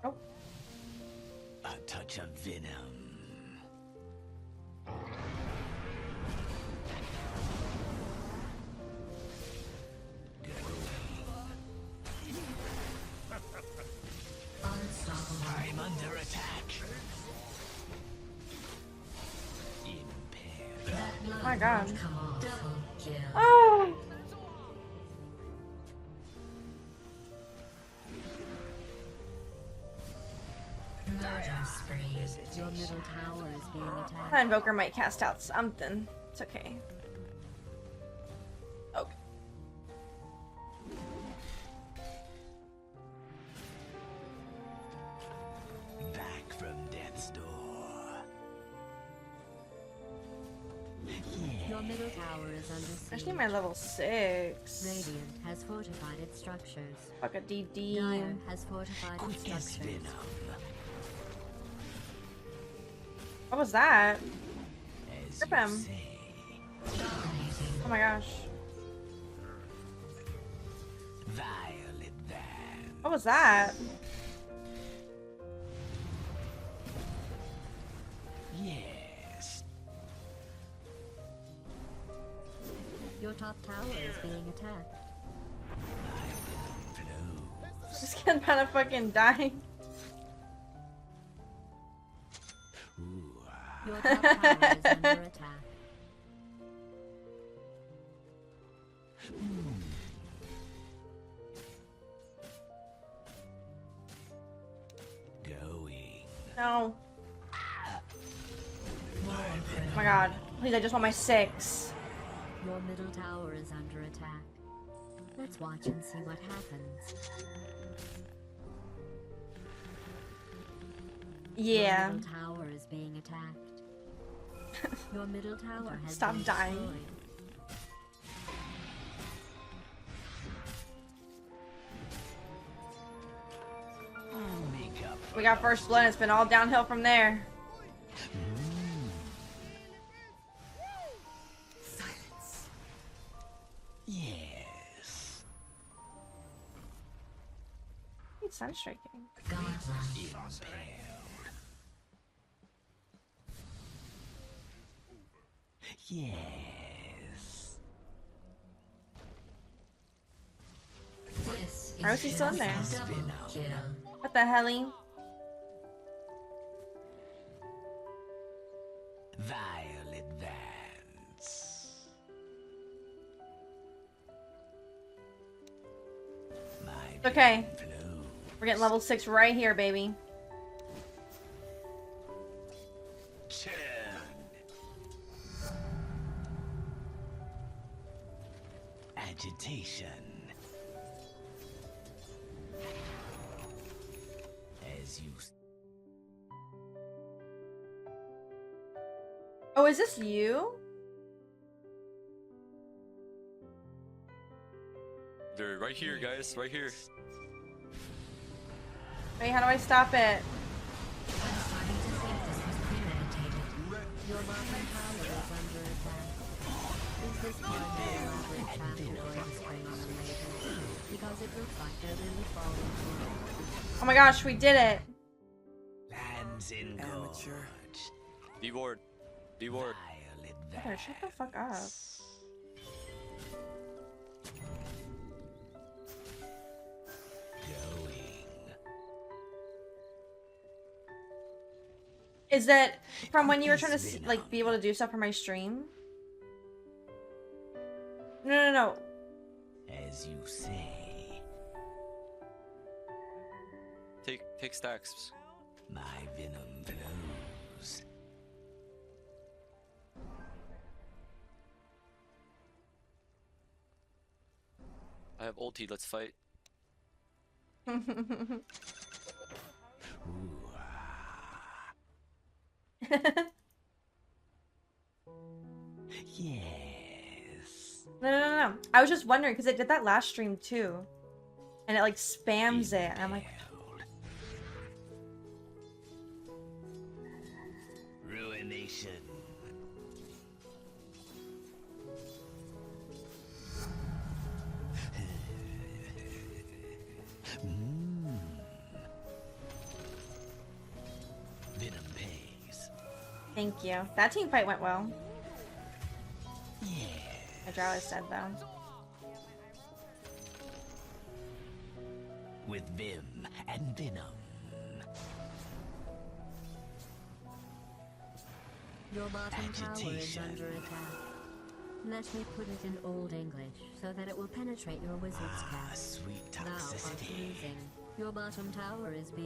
Oh. A touch of venom. Unstoppable. I'm under attack. Impaled. That blood My God. won't come off. Double kill. Oh. Murder spree. Your middle tower is being attacked. That invoker might cast out something. It's okay. Okay. Back from death's door. Your middle tower is under I siege. need my level 6. Radiant has fortified its structures. Fuck a DD. Dire has fortified its Quick as structures. venom. What was that? As Rip you him. say. Oh my gosh. Vile advance. What was that? Yes. Your top tower is being attacked. Flow. This kid kind of fucking dying. Your top tower is under attack. Going. No. Oh my god. Please, I just want my 6. Your middle tower is under attack. Let's watch and see what happens. Yeah. Your middle tower is being attacked. Your middle tower has Stop been dying. destroyed. Make up. We got first blood. It's been all downhill from there. Yes. It's sun striking. Impaled. Yes. Why was he still in there? Venom. What the helly? Vile advance. My Okay. flow. We're getting level 6 right here, baby. Turn. Oh, is this you? They're right here, guys. Right here. Wait, how do I stop it? I'm starting to think this was premeditated. Your bottom tower is under attack. Is this part of the elaborate trap you're going to spring on them later? Because it looks like they're really falling for it. Oh my gosh, we did it. Lands in Amateur. gorge. D ward. D ward. Vile Heather, shut the fuck up. advance. Going. Is that from when you were trying to see, like be able to do stuff for my stream? No. As you say, Take stacks. my venom flows. I have ulti. Let's fight. Yes. No. I was just wondering because it did that last stream too, and it like spams it, and I'm like, Impaled. Ruination. Venom pays. thank you. That team fight went well. Yeah. My drow is dead though. With Vim and Venom. Your bottom tower is Agitation. under attack. Let me put it in Old English so that it will penetrate your wizard's cast. Sweet Thou art toxicity. losing. Your bottom tower is being